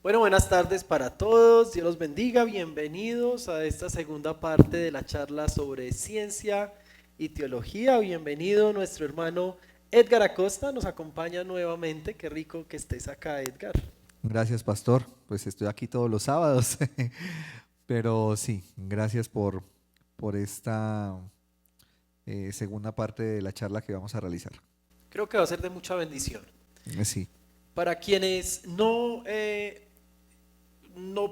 Bueno, buenas tardes para todos, Dios los bendiga, bienvenidos a esta segunda parte de la charla sobre ciencia y teología. Bienvenido nuestro hermano Edgar Acosta, nos acompaña nuevamente, qué rico que estés acá, Edgar. Gracias, pastor. Pues estoy aquí todos los sábados, pero sí, gracias por esta segunda parte de la charla que vamos a realizar. Creo que va a ser de mucha bendición. Sí, Para quienes no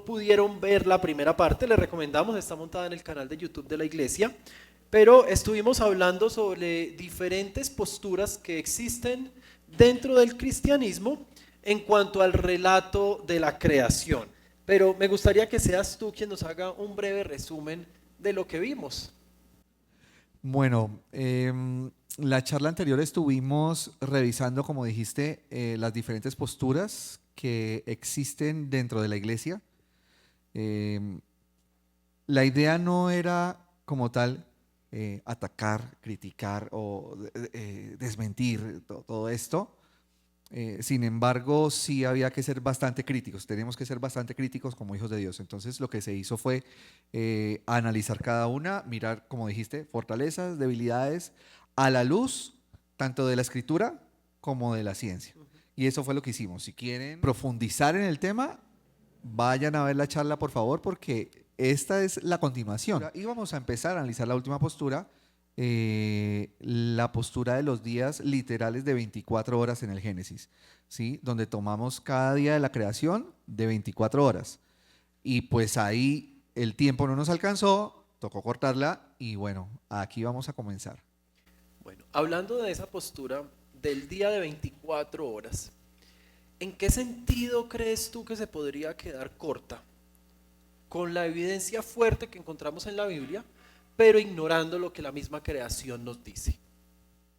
pudieron ver la primera parte, les recomendamos, está montada en el canal de YouTube de la iglesia, pero estuvimos hablando sobre diferentes posturas que existen dentro del cristianismo en cuanto al relato de la creación. Pero me gustaría que seas tú quien nos haga un breve resumen de lo que vimos. bueno, la charla anterior estuvimos revisando, como dijiste, las diferentes posturas que existen dentro de la iglesia. Em, la idea no era como tal atacar, criticar o desmentir todo esto. Sin embargo, sí había que ser bastante críticos, tenemos que ser bastante críticos como hijos de Dios. Entonces lo que se hizo fue analizar cada una, mirar, como dijiste, fortalezas, debilidades, a la luz tanto de la escritura como de la ciencia. Y eso fue lo que hicimos. Si quieren profundizar en el tema, vayan a ver la charla, por favor, porque esta es la continuación. Y vamos a empezar a analizar la última postura, la postura de los días literales de 24 horas en el Génesis, ¿sí? Donde tomamos cada día de la creación de 24 horas. Y pues ahí el tiempo no nos alcanzó, tocó cortarla y bueno, aquí vamos a comenzar. Bueno, hablando de esa postura del día de 24 horas, ¿en qué sentido crees tú que se podría quedar corta con la evidencia fuerte que encontramos en la Biblia, pero ignorando lo que la misma creación nos dice?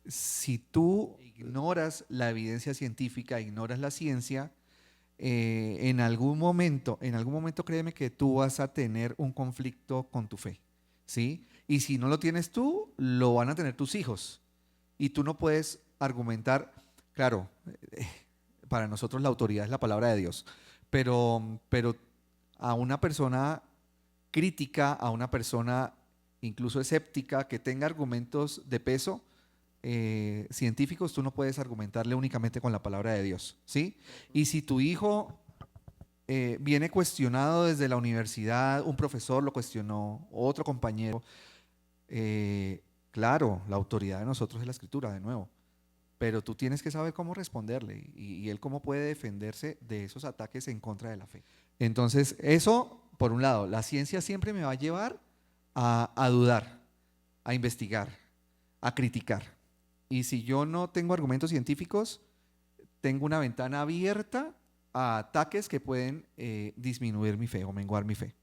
Si tú ignoras la evidencia científica, ignoras la ciencia, en algún momento créeme que tú vas a tener un conflicto con tu fe, ¿sí? Y si no lo tienes tú, lo van a tener tus hijos. Y tú no puedes argumentar, claro, eh, para nosotros la autoridad es la palabra de Dios, pero a una persona crítica, a una persona incluso escéptica que tenga argumentos de peso, científicos, tú no puedes argumentarle únicamente con la palabra de Dios, ¿sí? Y si tu hijo viene cuestionado desde la universidad, un profesor lo cuestionó, otro compañero, claro, la autoridad de nosotros es la escritura, de nuevo, pero tú tienes que saber cómo responderle y él cómo puede defenderse de esos ataques en contra de la fe. Entonces, eso, por un lado, la ciencia siempre me va a llevar a dudar, a investigar, a criticar. Y si yo no tengo argumentos científicos, tengo una ventana abierta a ataques que pueden disminuir mi fe o menguar mi fe.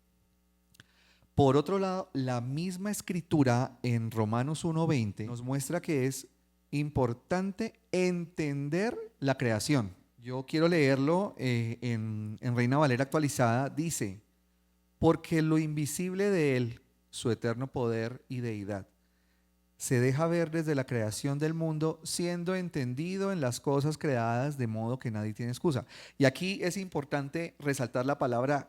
Por otro lado, la misma escritura en Romanos 1:20 nos muestra que es importante entender la creación. Yo quiero leerlo en Reina Valera actualizada. Dice, porque lo invisible de Él, su eterno poder y deidad, se deja ver desde la creación del mundo, siendo entendido en las cosas creadas, de modo que nadie tiene excusa. Y aquí es importante resaltar la palabra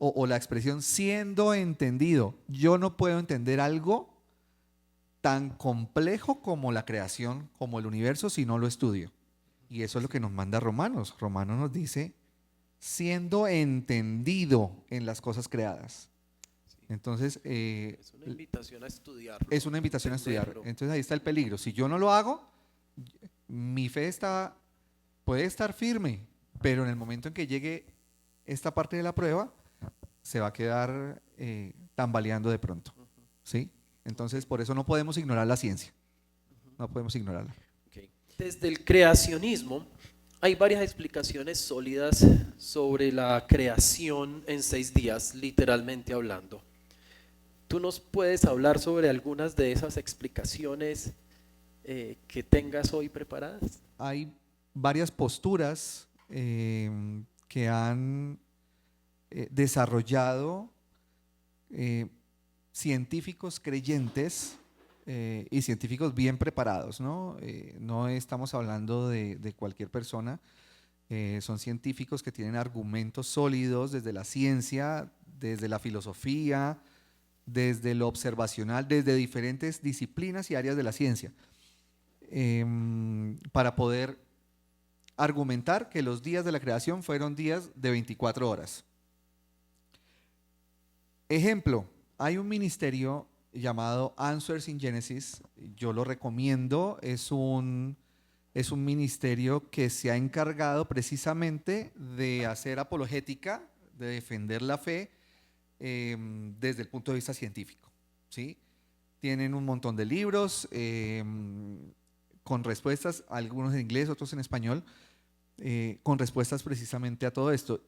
o la expresión siendo entendido. Yo no puedo entender algo tan complejo como la creación, como el universo, si no lo estudio. Y eso es lo que nos manda Romanos. Romanos nos dice, siendo entendido en las cosas creadas. Sí, Entonces, es una invitación a estudiarlo, es una invitación a estudiar. entenderlo. Entonces ahí está el peligro. Si yo no lo hago, mi fe puede estar firme, pero en el momento en que llegue esta parte de la prueba, se va a quedar tambaleando de pronto. ¿Sí? Ok, Entonces, por eso no podemos ignorar la ciencia. No podemos ignorarla. ok. Desde el creacionismo hay varias explicaciones sólidas sobre la creación en 6 días, literalmente hablando. ¿Tú nos puedes hablar sobre algunas de esas explicaciones que tengas hoy preparadas? Hay varias posturas que han desarrollado eh, científicos creyentes y científicos bien preparados, ¿no? No estamos hablando de cualquier persona. Son científicos que tienen argumentos sólidos desde la ciencia, desde la filosofía, desde lo observacional, desde diferentes disciplinas y áreas de la ciencia, para poder argumentar que los días de la creación fueron días de 24 horas. Ejemplo, hay un ministerio llamado Answers in Genesis, yo lo recomiendo, es un ministerio que se ha encargado precisamente de hacer apologética, de defender la fe desde el punto de vista científico, ¿sí? Tienen un montón de libros con respuestas, algunos en inglés, otros en español, con respuestas precisamente a todo esto.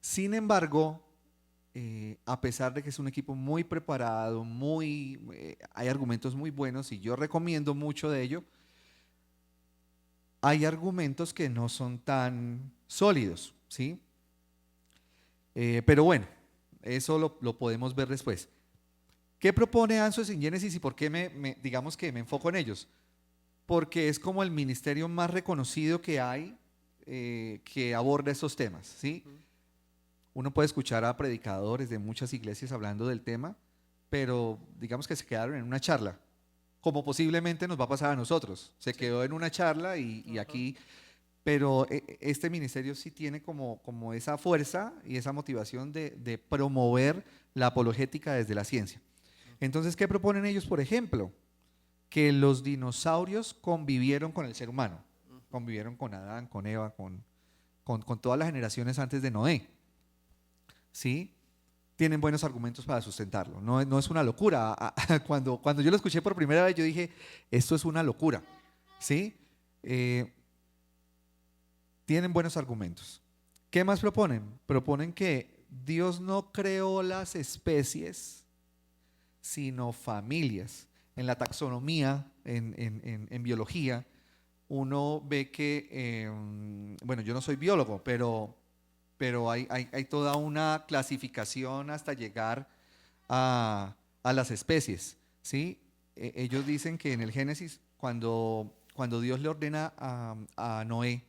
Sin embargo, a pesar de que es un equipo muy preparado, hay argumentos muy buenos y yo recomiendo mucho de ello, hay argumentos que no son tan sólidos, ¿sí? Pero bueno, eso lo podemos ver después. ¿Qué propone Answers in Genesis y por qué digamos que me enfoco en ellos? Porque es como el ministerio más reconocido que hay que aborda estos temas, ¿sí? Uno puede escuchar a predicadores de muchas iglesias hablando del tema, pero digamos que se quedaron en una charla, como posiblemente nos va a pasar a nosotros. Se quedó en una charla y aquí, pero este ministerio sí tiene como esa fuerza y esa motivación de promover la apologética desde la ciencia. Entonces, ¿qué proponen ellos, por ejemplo? Que los dinosaurios convivieron con el ser humano, convivieron con Adán, con Eva, con todas las generaciones antes de Noé, ¿sí? Tienen buenos argumentos para sustentarlo, no es una locura. Cuando yo lo escuché por primera vez, yo dije, esto es una locura, ¿sí? Tienen buenos argumentos. ¿Qué más proponen? Proponen que Dios no creó las especies, sino familias. En la taxonomía, en biología, uno ve que, bueno, yo no soy biólogo, pero hay toda una clasificación hasta llegar a las especies, ¿sí? Ellos dicen que en el Génesis, cuando Dios le ordena a Noé,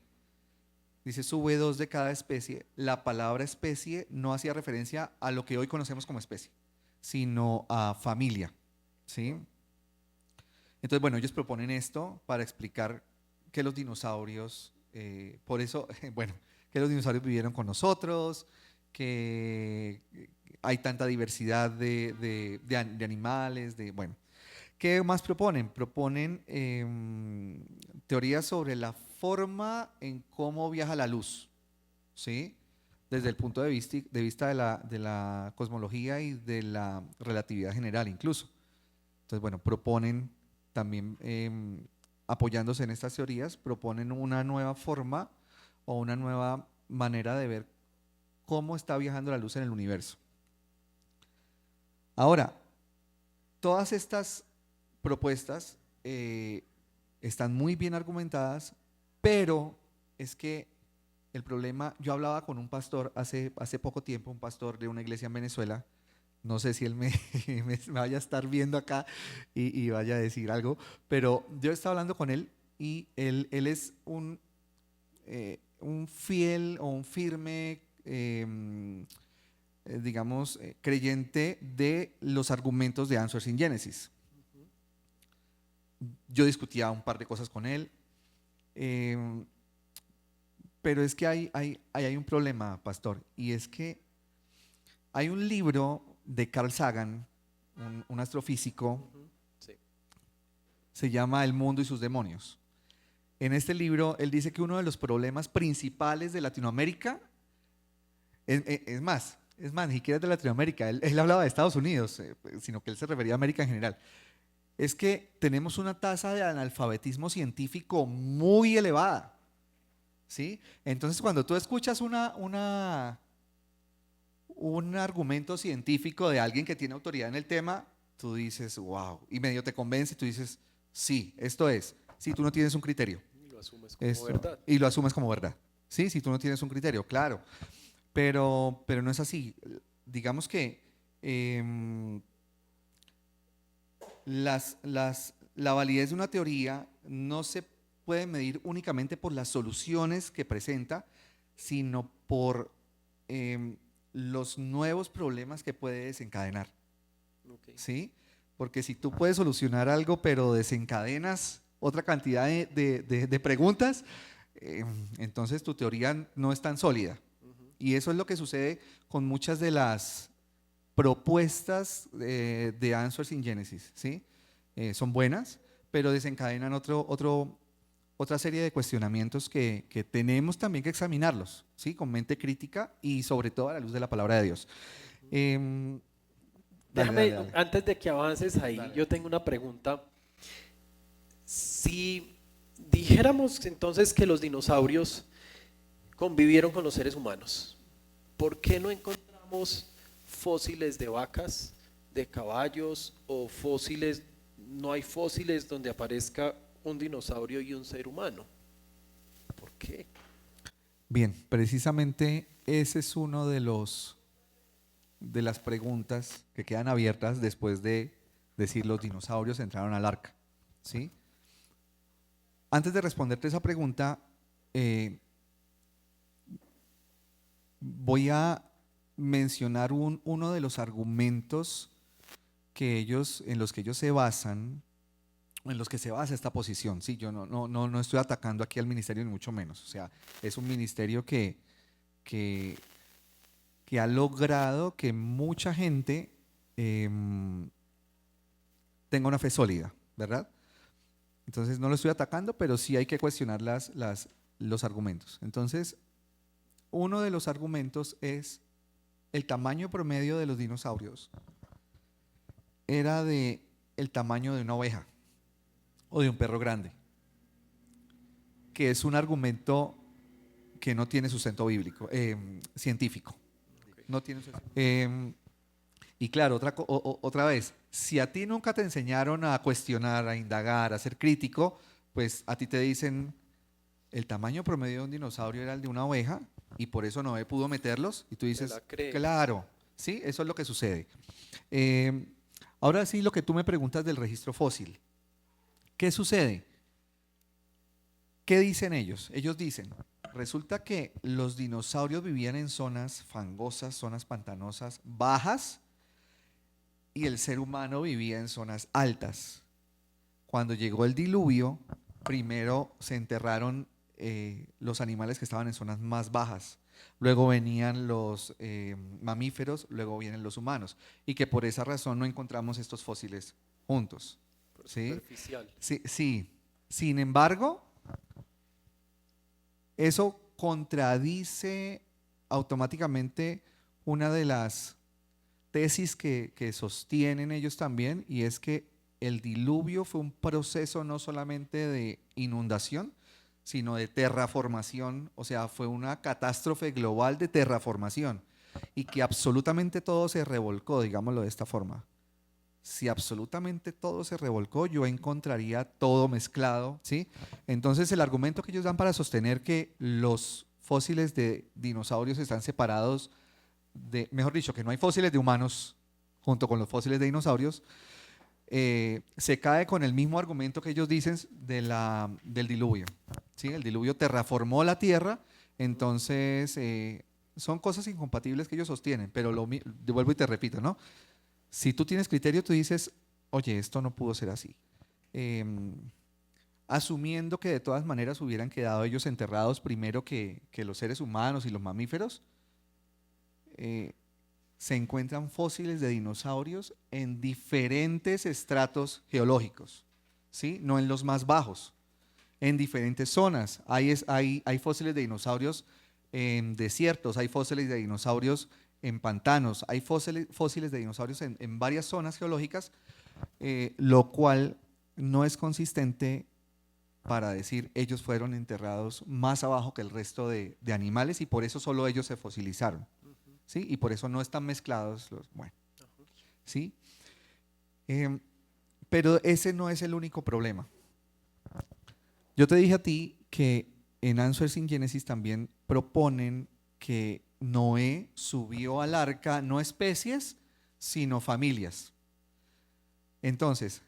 dice, sube 2 de cada especie, la palabra especie no hacía referencia a lo que hoy conocemos como especie, sino a familia, ¿sí? Entonces, bueno, ellos proponen esto para explicar que los dinosaurios, por eso, bueno, que los dinosaurios vivieron con nosotros, que hay tanta diversidad de animales, bueno. ¿Qué más proponen? Proponen teorías sobre la forma en cómo viaja la luz, ¿sí? Desde el punto de vista de la cosmología y de la relatividad general incluso. Entonces, bueno, proponen también, apoyándose en estas teorías, proponen una nueva forma o una nueva manera de ver cómo está viajando la luz en el universo. Ahora, todas estas propuestas están muy bien argumentadas, pero es que el problema, yo hablaba con un pastor hace poco tiempo, un pastor de una iglesia en Venezuela, no sé si él me vaya a estar viendo acá y vaya a decir algo, pero yo estaba hablando con él y él es un fiel o un firme, digamos, creyente de los argumentos de Answers in Genesis. Yo discutía un par de cosas con él, pero es que hay un problema, pastor, y es que hay un libro de Carl Sagan, un astrofísico, Sí. se llama El mundo y sus demonios. En este libro, él dice que uno de los problemas principales de Latinoamérica, es más, ni siquiera es de Latinoamérica, él hablaba de Estados Unidos, sino que él se refería a América en general, es que tenemos una tasa de analfabetismo científico muy elevada, ¿sí? Entonces, cuando tú escuchas un argumento científico de alguien que tiene autoridad en el tema, tú dices, wow, y medio te convence y tú dices, sí, esto es, si tú no tienes un criterio. Y lo asumes como verdad. Y lo asumes como verdad. Sí, si tú no tienes un criterio, claro. Pero no es así. Digamos que la validez de una teoría no se puede medir únicamente por las soluciones que presenta, sino por los nuevos problemas que puede desencadenar. Ok. ¿Sí? Porque si tú puedes solucionar algo, pero desencadenas otra cantidad de preguntas, entonces tu teoría no es tan sólida. Y eso es lo que sucede con muchas de las propuestas de Answers in Genesis, ¿sí? Son buenas, pero desencadenan otra serie de cuestionamientos que tenemos también que examinarlos, ¿sí? Con mente crítica y sobre todo a la luz de la palabra de Dios. Dale, Déjame, dale, dale. antes de que avances ahí, Dale. yo tengo una pregunta. Si dijéramos entonces que los dinosaurios convivieron con los seres humanos, ¿por qué no encontramos fósiles de vacas, de caballos o fósiles, no hay fósiles donde aparezca un dinosaurio y un ser humano? ¿Por qué? Bien, precisamente ese es uno de las preguntas que quedan abiertas después de decir los dinosaurios entraron al arca, ¿sí? Antes de responderte esa pregunta, voy a mencionar uno de los argumentos en los que ellos se basan, en los que se basa esta posición. Sí, yo no estoy atacando aquí al ministerio ni mucho menos. O sea, es un ministerio que ha logrado que mucha gente tenga una fe sólida, ¿verdad? Entonces no lo estoy atacando, pero sí hay que cuestionar los argumentos. Entonces, uno de los argumentos es el tamaño promedio de los dinosaurios era de el tamaño de una oveja o de un perro grande, que es un argumento que no tiene sustento bíblico, científico. No tiene sustento. Y claro, otra vez, si a ti nunca te enseñaron a cuestionar, a indagar, a ser crítico, pues a ti te dicen el tamaño promedio de un dinosaurio era el de una oveja y por eso Noé pudo meterlos y tú Te la dices, crees. claro, sí, eso es lo que sucede. Ahora sí, lo que tú me preguntas del registro fósil. ¿Qué sucede? ¿Qué dicen ellos? Ellos dicen, resulta que los dinosaurios vivían en zonas fangosas, zonas pantanosas, bajas, y el ser humano vivía en zonas altas. Cuando llegó el diluvio, primero se enterraron los animales que estaban en zonas más bajas, luego venían los mamíferos, luego vienen los humanos, y que por esa razón no encontramos estos fósiles juntos. Por ¿Sí? superficial. Sí, sí. Sin embargo, eso contradice automáticamente una de las tesis que sostienen ellos también, y es que el diluvio fue un proceso no solamente de inundación, sino de terraformación, o sea, fue una catástrofe global de terraformación, y que absolutamente todo se revolcó, digámoslo de esta forma. Si absolutamente todo se revolcó, yo encontraría todo mezclado, ¿sí? Entonces el argumento que ellos dan para sostener que los fósiles de dinosaurios están separados mejor dicho, que no hay fósiles de humanos junto con los fósiles de dinosaurios, se cae con el mismo argumento que ellos dicen del diluvio, ¿sí? El diluvio terraformó la Tierra, entonces son cosas incompatibles que ellos sostienen, pero vuelvo y te repito, ¿no? Si tú tienes criterio, tú dices, oye, esto no pudo ser así. Asumiendo que de todas maneras hubieran quedado ellos enterrados primero que los seres humanos y los mamíferos, se encuentran fósiles de dinosaurios en diferentes estratos geológicos, ¿sí? No en los más bajos, en diferentes zonas. Hay fósiles de dinosaurios en desiertos, hay fósiles de dinosaurios en pantanos, hay fósiles de dinosaurios en varias zonas geológicas, lo cual no es consistente para decir ellos fueron enterrados más abajo que el resto de animales y por eso solo ellos se fosilizaron. ¿Sí? Y por eso no están mezclados bueno, ¿sí? Pero ese no es el único problema. Yo te dije a ti que en Answers in Genesis también proponen que Noé subió al arca no especies, sino familias. Entonces,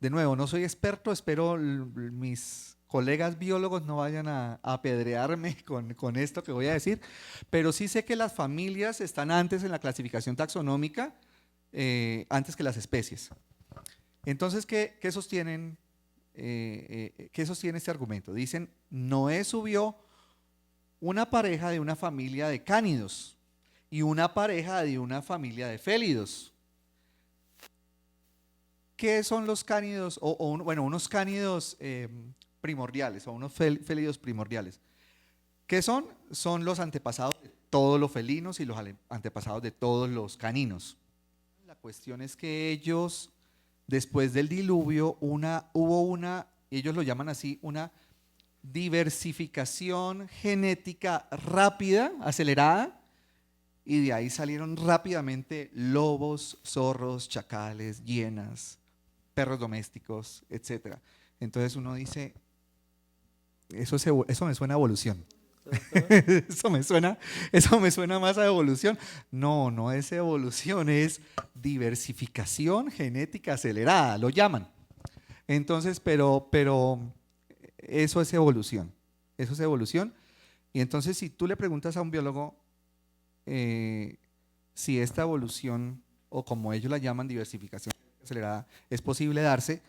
de nuevo, no soy experto, espero mis colegas biólogos no vayan a apedrearme con esto que voy a decir, pero sí sé que las familias están antes en la clasificación taxonómica, antes que las especies. Entonces, ¿qué sostienen? ¿Qué sostiene este argumento? Dicen, Noé subió una pareja de una familia de cánidos y una pareja de una familia de félidos. ¿Qué son los cánidos? Bueno, unos cánidos primordiales o unos félidos primordiales. ¿Qué son? Son los antepasados de todos los felinos y los antepasados de todos los caninos. La cuestión es que ellos, después del diluvio, hubo una, ellos lo llaman así, una diversificación genética rápida, acelerada, y de ahí salieron rápidamente lobos, zorros, chacales, hienas, perros domésticos, etc. Entonces uno dice, eso me suena a evolución. Eso me suena más a evolución. No, no es evolución, es diversificación genética acelerada, lo llaman. Entonces, pero eso es evolución. Eso es evolución. Y entonces, si tú le preguntas a un biólogo si esta evolución, o como ellos la llaman, diversificación acelerada, es posible darse,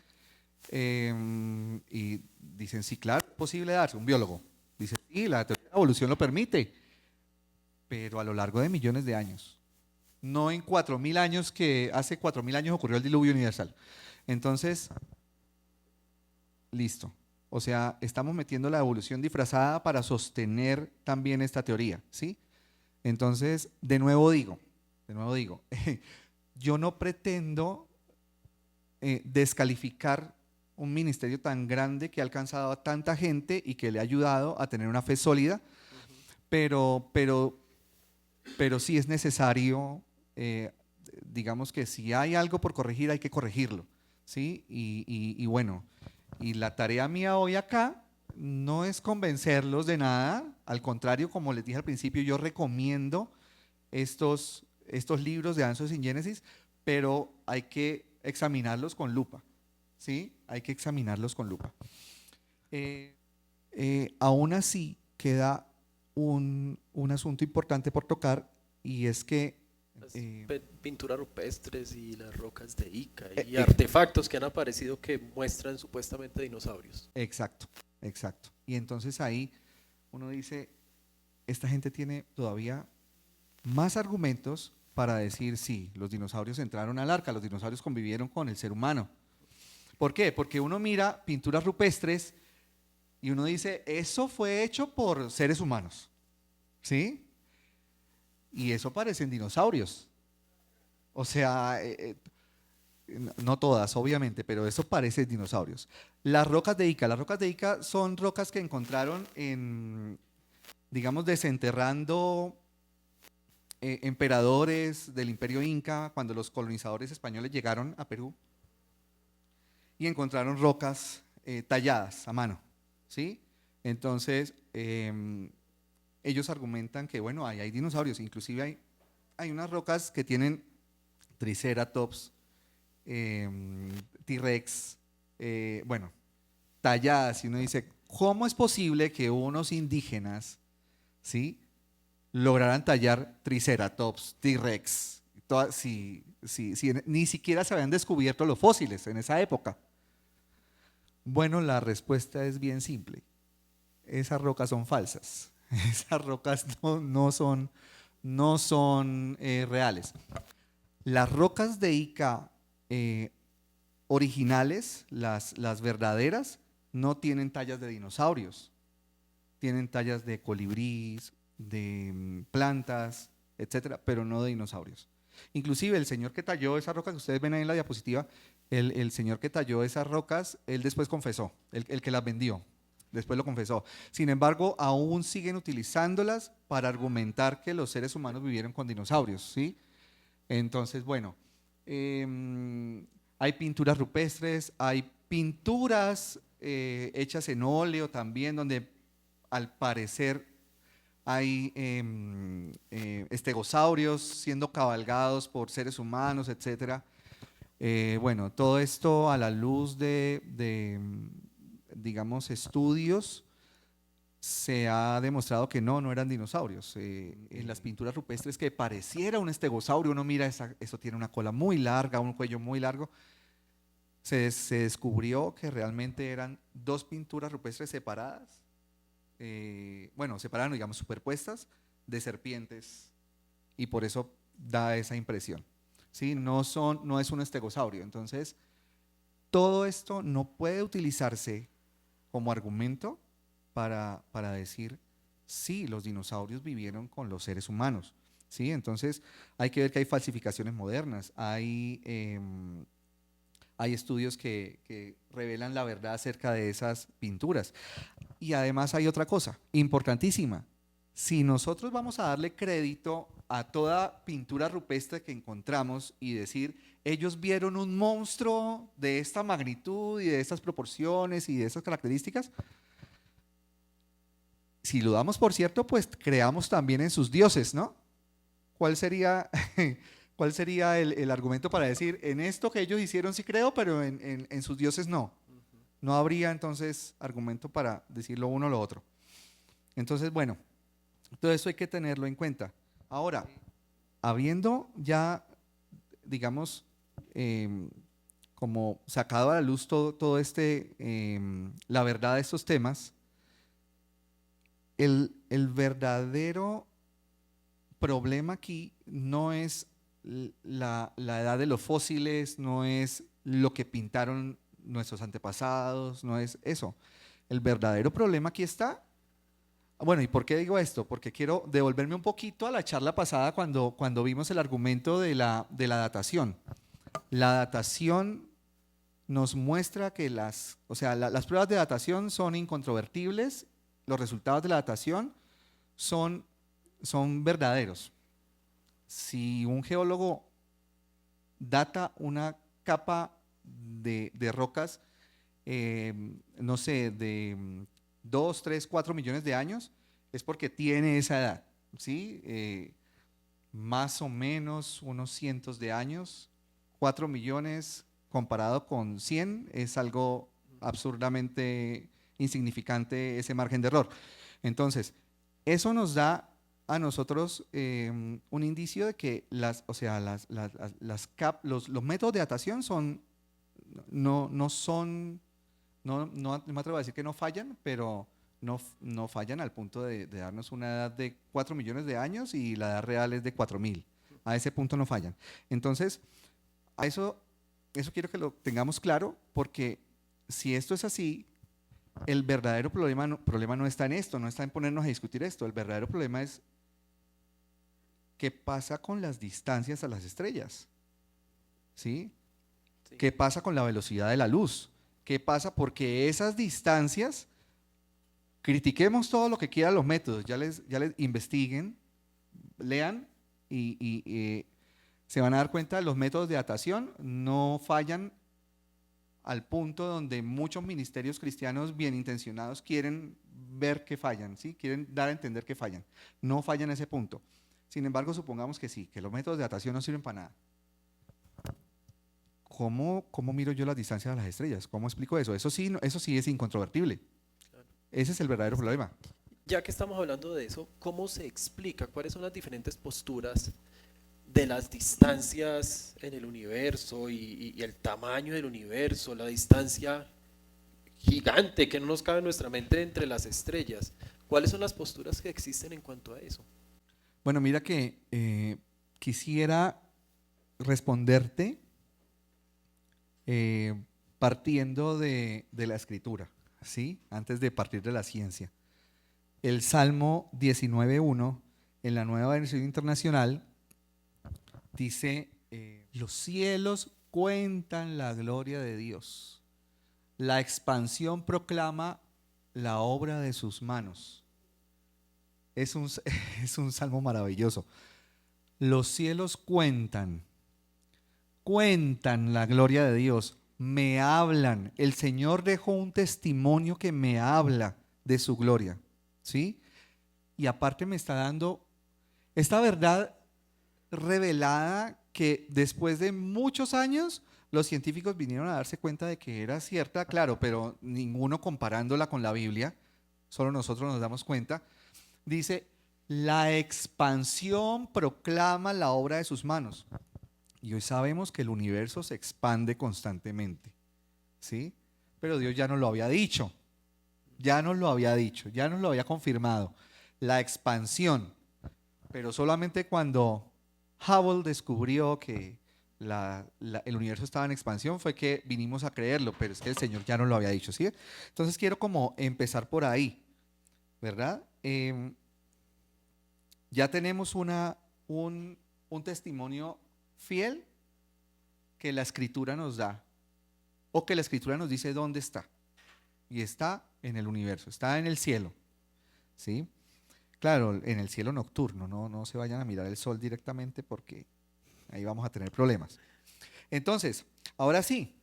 y dicen, sí, claro, es posible darse. Un biólogo dice, sí, la teoría de la evolución lo permite, pero a lo largo de millones de años. No en 4.000 años, que hace 4.000 años ocurrió el diluvio universal. Entonces, listo. O sea, estamos metiendo la evolución disfrazada para sostener también esta teoría, ¿sí? Entonces, de nuevo digo, yo no pretendo descalificar un ministerio tan grande que ha alcanzado a tanta gente y que le ha ayudado a tener una fe sólida, pero sí es necesario, digamos que si hay algo por corregir, hay que corregirlo, ¿sí? Y bueno, y la tarea mía hoy acá no es convencerlos de nada, al contrario, como les dije al principio, yo recomiendo estos libros de Answers in Genesis, pero hay que examinarlos con lupa, ¿sí? Hay que examinarlos con lupa. Aún así, queda un asunto importante por tocar, y es que Pinturas rupestres y las rocas de Ica y artefactos que han aparecido que muestran supuestamente dinosaurios. Exacto. Y entonces ahí uno dice, esta gente tiene todavía más argumentos para decir, sí, los dinosaurios entraron al arca, los dinosaurios convivieron con el ser humano. ¿Por qué? Porque uno mira pinturas rupestres y uno dice, eso fue hecho por seres humanos, ¿sí? Y eso parecen dinosaurios. O sea, no todas, obviamente, pero eso parece dinosaurios. Las rocas de Ica son rocas que encontraron digamos, desenterrando emperadores del Imperio Inca cuando los colonizadores españoles llegaron a Perú y encontraron rocas talladas a mano, ¿sí? Entonces, ellos argumentan que, bueno, ahí hay dinosaurios, inclusive hay unas rocas que tienen triceratops, T-Rex, bueno, talladas, y uno dice, ¿cómo es posible que unos indígenas, ¿sí?, lograran tallar triceratops, T-Rex, si ni siquiera se habían descubierto los fósiles en esa época? Bueno, la respuesta es bien simple. Esas rocas son falsas. Esas rocas no son reales. Las rocas de Ica originales, las verdaderas, no tienen tallas de dinosaurios. Tienen tallas de colibrís, de plantas, etcétera, pero no de dinosaurios. Inclusive el señor que talló esas rocas que ustedes ven ahí en la diapositiva, el señor que talló esas rocas, él después confesó, el que las vendió, después lo confesó. Sin embargo, aún siguen utilizándolas para argumentar que los seres humanos vivieron con dinosaurios, ¿sí? Entonces, bueno, hay pinturas rupestres, hay pinturas hechas en óleo también, donde al parecer hay estegosaurios siendo cabalgados por seres humanos, etcétera. Bueno, todo esto a la luz de digamos, estudios, se ha demostrado que no eran dinosaurios. En las pinturas rupestres que pareciera un estegosaurio, uno mira, eso tiene una cola muy larga, un cuello muy largo. Se descubrió que realmente eran dos pinturas rupestres separadas, bueno, separadas, digamos, superpuestas, de serpientes, y por eso da esa impresión. ¿Sí? No es un estegosaurio. Entonces, todo esto no puede utilizarse como argumento para decir, sí, los dinosaurios vivieron con los seres humanos. ¿Sí? Entonces, hay que ver que hay falsificaciones modernas, hay estudios que revelan la verdad acerca de esas pinturas. Y además hay otra cosa importantísima. Si nosotros vamos a darle crédito a toda pintura rupestre que encontramos y decir, ellos vieron un monstruo de esta magnitud y de estas proporciones y de estas características, si lo damos por cierto, pues creamos también en sus dioses, ¿no? ¿Cuál sería, cuál sería el argumento para decir, en esto que ellos hicieron sí creo, pero en sus dioses no? No habría entonces argumento para decir lo uno o lo otro. Entonces, bueno, todo eso hay que tenerlo en cuenta. Ahora, habiendo ya, digamos, como sacado a la luz todo la verdad de estos temas, el verdadero problema aquí no es la edad de los fósiles, no es lo que pintaron nuestros antepasados, no es eso. El verdadero problema aquí está. Bueno, ¿y por qué digo esto? Porque quiero devolverme un poquito a la charla pasada cuando vimos el argumento de la datación. La datación nos muestra que las pruebas de datación son incontrovertibles, los resultados de la datación son verdaderos. Si un geólogo data una capa de rocas, no sé, de 2, 3, 4 millones de años, es porque tiene esa edad, ¿sí? Más o menos unos cientos de años. 4 millones comparado con 100 es algo absurdamente insignificante, ese margen de error. Entonces, eso nos da a nosotros un indicio de que los métodos de datación no me atrevo a decir que no fallan, pero no fallan al punto de darnos una edad de 4 millones de años y la edad real es de 4.000. A ese punto no fallan. Entonces, a eso quiero que lo tengamos claro, porque si esto es así, el verdadero problema no está en esto, no está en ponernos a discutir esto. El verdadero problema es qué pasa con las distancias a las estrellas. ¿Sí? Sí. ¿Qué pasa con la velocidad de la luz? ¿Qué pasa? Porque esas distancias, critiquemos todo lo que quieran los métodos, ya les investiguen, lean y se van a dar cuenta, los métodos de datación no fallan al punto donde muchos ministerios cristianos bien intencionados quieren ver que fallan, ¿sí? Quieren dar a entender que fallan. No fallan a ese punto. Sin embargo, supongamos que sí, que los métodos de datación no sirven para nada. ¿Cómo miro yo las distancias a las estrellas? ¿Cómo explico eso? Eso sí es incontrovertible. Claro. Ese es el verdadero problema. Ya que estamos hablando de eso, ¿cómo se explica? ¿Cuáles son las diferentes posturas de las distancias en el universo y el tamaño del universo, la distancia gigante que no nos cabe en nuestra mente entre las estrellas? ¿Cuáles son las posturas que existen en cuanto a eso? Bueno, mira que quisiera responderte partiendo de la escritura, ¿sí? Antes de partir de la ciencia. El Salmo 19.1 en la Nueva Versión Internacional dice, los cielos cuentan la gloria de Dios, la expansión proclama la obra de sus manos. Es un salmo maravilloso. Los cielos cuentan la gloria de Dios, me hablan. El Señor dejó un testimonio que me habla de su gloria, ¿sí? Y aparte me está dando esta verdad revelada que después de muchos años los científicos vinieron a darse cuenta de que era cierta, claro, pero ninguno comparándola con la Biblia, solo nosotros nos damos cuenta. Dice, la expansión proclama la obra de sus manos. Y hoy sabemos que el universo se expande constantemente, ¿sí? Pero Dios ya nos lo había dicho, ya nos lo había dicho, ya nos lo había confirmado. La expansión, pero solamente cuando Hubble descubrió que el universo estaba en expansión fue que vinimos a creerlo, pero es que el Señor ya nos lo había dicho, ¿sí? Entonces quiero como empezar por ahí, ¿verdad? Ya tenemos un testimonio fiel que la Escritura nos da, o que la Escritura nos dice dónde está, y está en el universo, está en el cielo, ¿sí? Claro, en el cielo nocturno, no se vayan a mirar el sol directamente porque ahí vamos a tener problemas. Entonces, ahora sí,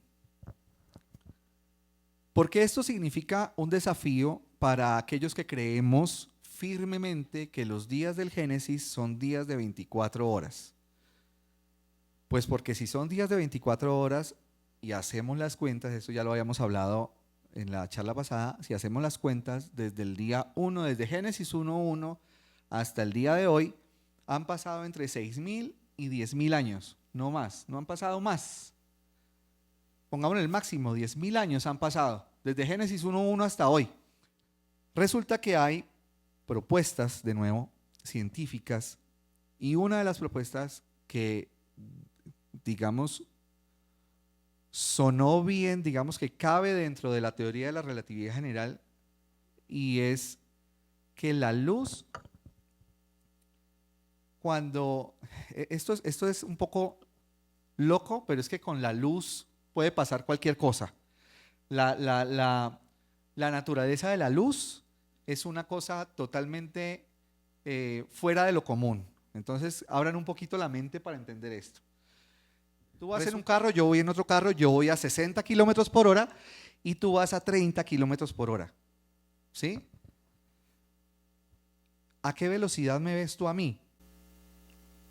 porque esto significa un desafío para aquellos que creemos firmemente que los días del Génesis son días de 24 horas. Pues porque si son días de 24 horas y hacemos las cuentas, eso ya lo habíamos hablado en la charla pasada, si hacemos las cuentas desde el día 1, desde Génesis 1:1 hasta el día de hoy, han pasado entre 6.000 y 10.000 años, no más, no han pasado más. Pongamos el máximo, 10.000 años han pasado, desde Génesis 1:1 hasta hoy. Resulta que hay propuestas, de nuevo, científicas, y una de las propuestas que, digamos, sonó bien, digamos que cabe dentro de la teoría de la relatividad general, y es que la luz, esto es un poco loco, pero es que con la luz puede pasar cualquier cosa. La naturaleza de la luz es una cosa totalmente fuera de lo común. Entonces, abran un poquito la mente para entender esto. Tú vas en un carro, yo voy en otro carro, yo voy a 60 kilómetros por hora y tú vas a 30 kilómetros por hora. ¿Sí? ¿A qué velocidad me ves tú a mí?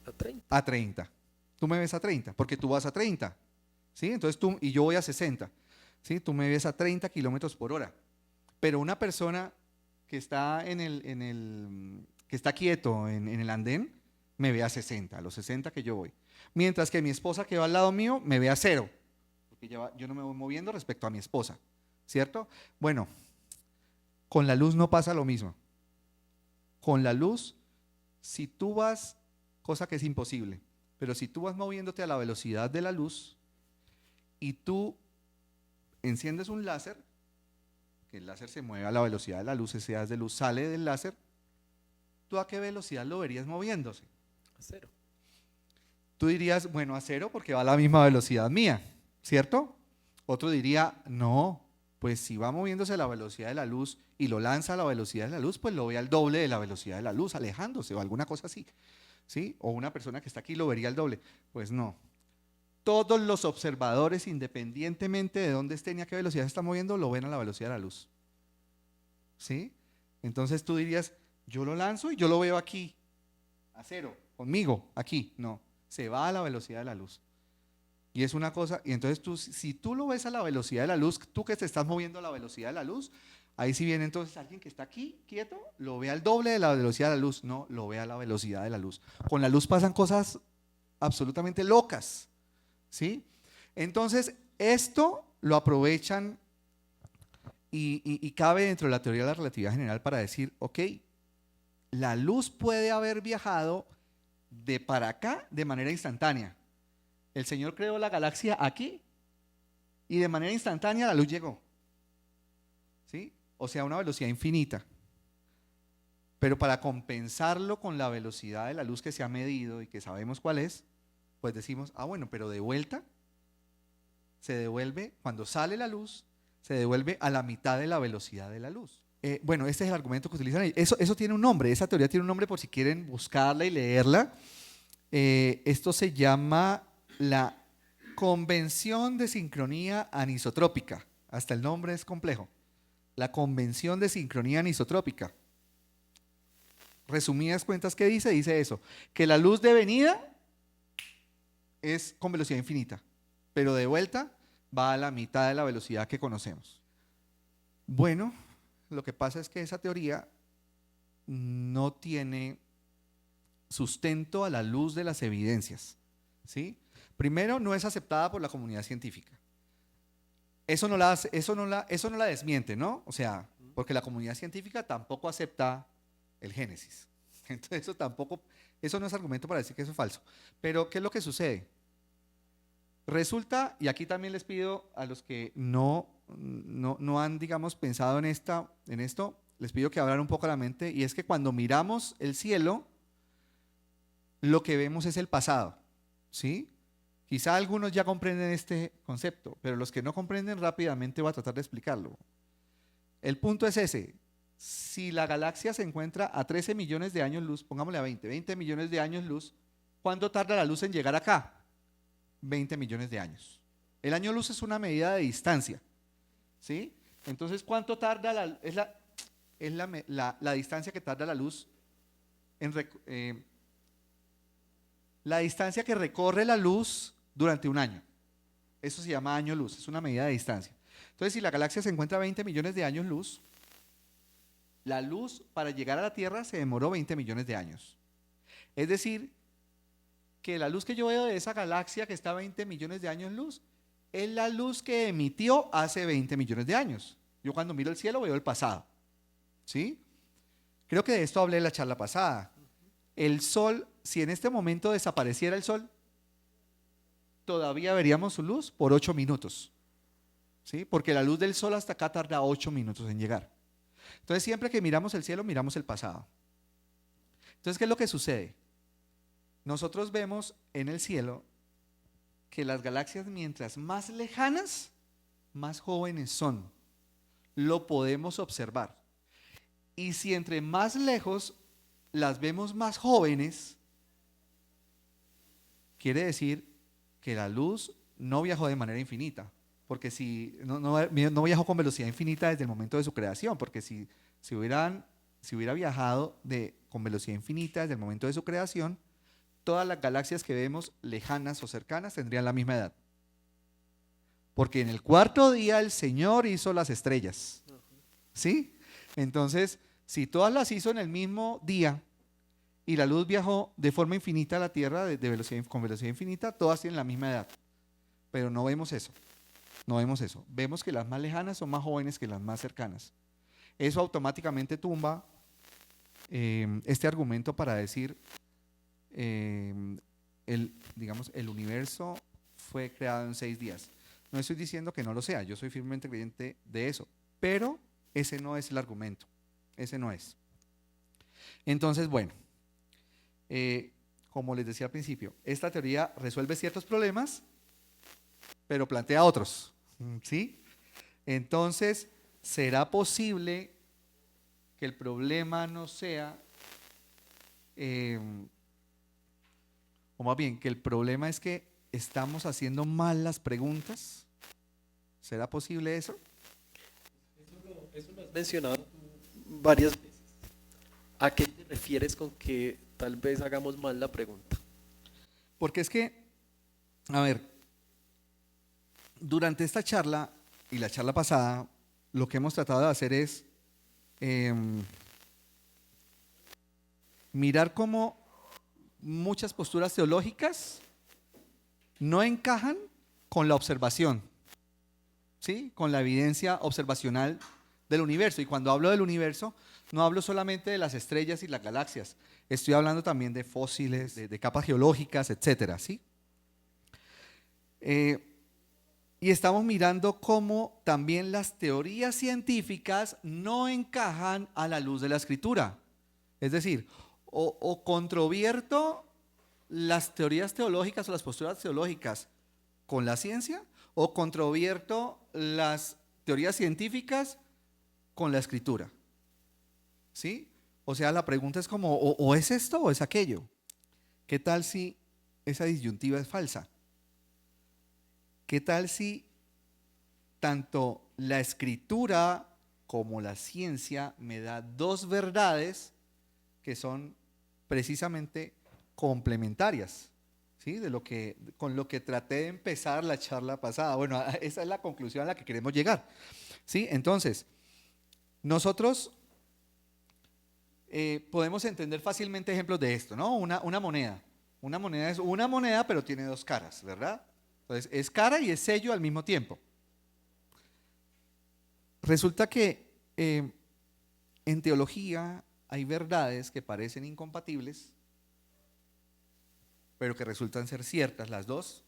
A 30. A 30. Tú me ves a 30, porque tú vas a 30. ¿Sí? Entonces tú y yo voy a 60. ¿Sí? Tú me ves a 30 kilómetros por hora. Pero una persona que está que está quieto en el andén me ve a 60, a los 60 que yo voy. Mientras que mi esposa que va al lado mío me ve a 0, porque yo no me voy moviendo respecto a mi esposa, ¿cierto? Bueno, con la luz no pasa lo mismo. Con la luz, si tú vas, cosa que es imposible, pero si tú vas moviéndote a la velocidad de la luz y tú enciendes un láser, que el láser se mueve a la velocidad de la luz, ese haz de luz sale del láser, ¿tú a qué velocidad lo verías moviéndose? A 0. Tú dirías, bueno, a 0 porque va a la misma velocidad mía, ¿cierto? Otro diría, no, pues si va moviéndose a la velocidad de la luz y lo lanza a la velocidad de la luz, pues lo ve al doble de la velocidad de la luz, alejándose o alguna cosa así, ¿sí? O una persona que está aquí lo vería al doble. Pues no. Todos los observadores, independientemente de dónde estén y a qué velocidad se está moviendo, lo ven a la velocidad de la luz, ¿sí? Entonces tú dirías, yo lo lanzo y yo lo veo aquí, a 0, conmigo, aquí, no. Se va a la velocidad de la luz. Y es una cosa, y entonces si tú lo ves a la velocidad de la luz, tú que te estás moviendo a la velocidad de la luz, ahí sí viene entonces alguien que está aquí, quieto, lo ve al doble de la velocidad de la luz, no, lo ve a la velocidad de la luz. Con la luz pasan cosas absolutamente locas, ¿sí? Entonces, esto lo aprovechan y cabe dentro de la teoría de la relatividad general para decir, ok, la luz puede haber viajado de para acá de manera instantánea. El Señor creó la galaxia aquí y de manera instantánea la luz llegó. ¿Sí? O sea, a una velocidad infinita. Pero para compensarlo con la velocidad de la luz que se ha medido y que sabemos cuál es, pues decimos, bueno, pero de vuelta se devuelve, cuando sale la luz, se devuelve a la mitad de la velocidad de la luz. Bueno, este es el argumento que utilizan ellos. Eso tiene un nombre, esa teoría tiene un nombre por si quieren buscarla y leerla. Esto se llama la convención de sincronía anisotrópica. Hasta el nombre es complejo. La convención de sincronía anisotrópica. Resumidas cuentas, ¿qué dice? Dice eso, que la luz de venida es con velocidad infinita pero de vuelta va a la mitad de la velocidad que conocemos. Bueno, lo que pasa es que esa teoría no tiene sustento a la luz de las evidencias, ¿sí? Primero, no es aceptada por la comunidad científica. Eso no la desmiente, ¿no? O sea, porque la comunidad científica tampoco acepta el Génesis. Entonces eso no es argumento para decir que eso es falso. Pero, ¿qué es lo que sucede? Resulta, y aquí también les pido a los que no han, digamos, pensado en esto, les pido que abran un poco la mente, y es que cuando miramos el cielo, lo que vemos es el pasado, ¿sí? Quizá algunos ya comprenden este concepto, pero los que no comprenden rápidamente voy a tratar de explicarlo. El punto es ese: si la galaxia se encuentra a 13 millones de años luz, pongámosle a 20 millones de años luz, ¿cuánto tarda la luz en llegar acá? 20 millones de años. El año luz es una medida de distancia, ¿sí? Entonces, ¿cuánto tarda la distancia que tarda la luz la distancia que recorre la luz durante un año? Eso se llama año luz, es una medida de distancia. Entonces, si la galaxia se encuentra a 20 millones de años luz, la luz para llegar a la Tierra se demoró 20 millones de años. Es decir, que la luz que yo veo de esa galaxia que está a 20 millones de años luz es la luz que emitió hace 20 millones de años. Yo cuando miro el cielo veo el pasado, ¿sí? Creo que de esto hablé en la charla pasada. El Sol, si en este momento desapareciera el Sol, todavía veríamos su luz por 8 minutos, ¿sí? Porque la luz del Sol hasta acá tarda 8 minutos en llegar. Entonces, siempre que miramos el cielo, miramos el pasado. Entonces, ¿qué es lo que sucede? Nosotros vemos en el cielo que las galaxias, mientras más lejanas, más jóvenes son. Lo podemos observar. Y si entre más lejos las vemos más jóvenes, quiere decir que la luz no viajó de manera infinita. Porque si no viajó con velocidad infinita desde el momento de su creación, porque si hubiera viajado con velocidad infinita desde el momento de su creación, todas las galaxias que vemos lejanas o cercanas tendrían la misma edad. Porque en el cuarto día el Señor hizo las estrellas, ¿sí? Entonces, si todas las hizo en el mismo día y la luz viajó de forma infinita a la Tierra con velocidad infinita, todas tienen la misma edad. Pero no vemos eso. No vemos eso. Vemos que las más lejanas son más jóvenes que las más cercanas. Eso automáticamente tumba este argumento para decir digamos, el universo fue creado en 6 días. No estoy diciendo que no lo sea, yo soy firmemente creyente de eso, pero ese no es el argumento, ese no es. Entonces, bueno, como les decía al principio, esta teoría resuelve ciertos problemas, pero plantea otros, ¿sí? Entonces, ¿será posible que el problema no sea, o más bien, que el problema es que estamos haciendo mal las preguntas? ¿Será posible eso? Eso lo has mencionado varias veces. ¿A qué te refieres con que tal vez hagamos mal la pregunta? Porque es que, a ver, durante esta charla y la charla pasada, lo que hemos tratado de hacer es mirar cómo muchas posturas teológicas no encajan con la observación, ¿sí? Con la evidencia observacional del universo. Y cuando hablo del universo, no hablo solamente de las estrellas y las galaxias, estoy hablando también de fósiles, de capas geológicas, etcétera, ¿sí? Y estamos mirando cómo también las teorías científicas no encajan a la luz de la Escritura. Es decir, o controvierto las teorías teológicas o las posturas teológicas con la ciencia, o controvierto las teorías científicas con la Escritura, ¿sí? O sea, la pregunta es como, o es esto o es aquello. ¿Qué tal si esa disyuntiva es falsa? ¿Qué tal si tanto la Escritura como la ciencia me da dos verdades que son precisamente complementarias, ¿sí? Con lo que traté de empezar la charla pasada. Bueno, esa es la conclusión a la que queremos llegar, ¿sí? Entonces, nosotros podemos entender fácilmente ejemplos de esto, ¿no? Una moneda. Una moneda es una moneda, pero tiene dos caras, ¿verdad? Entonces, es cara y es sello al mismo tiempo. Resulta que en teología hay verdades que parecen incompatibles, pero que resultan ser ciertas las dos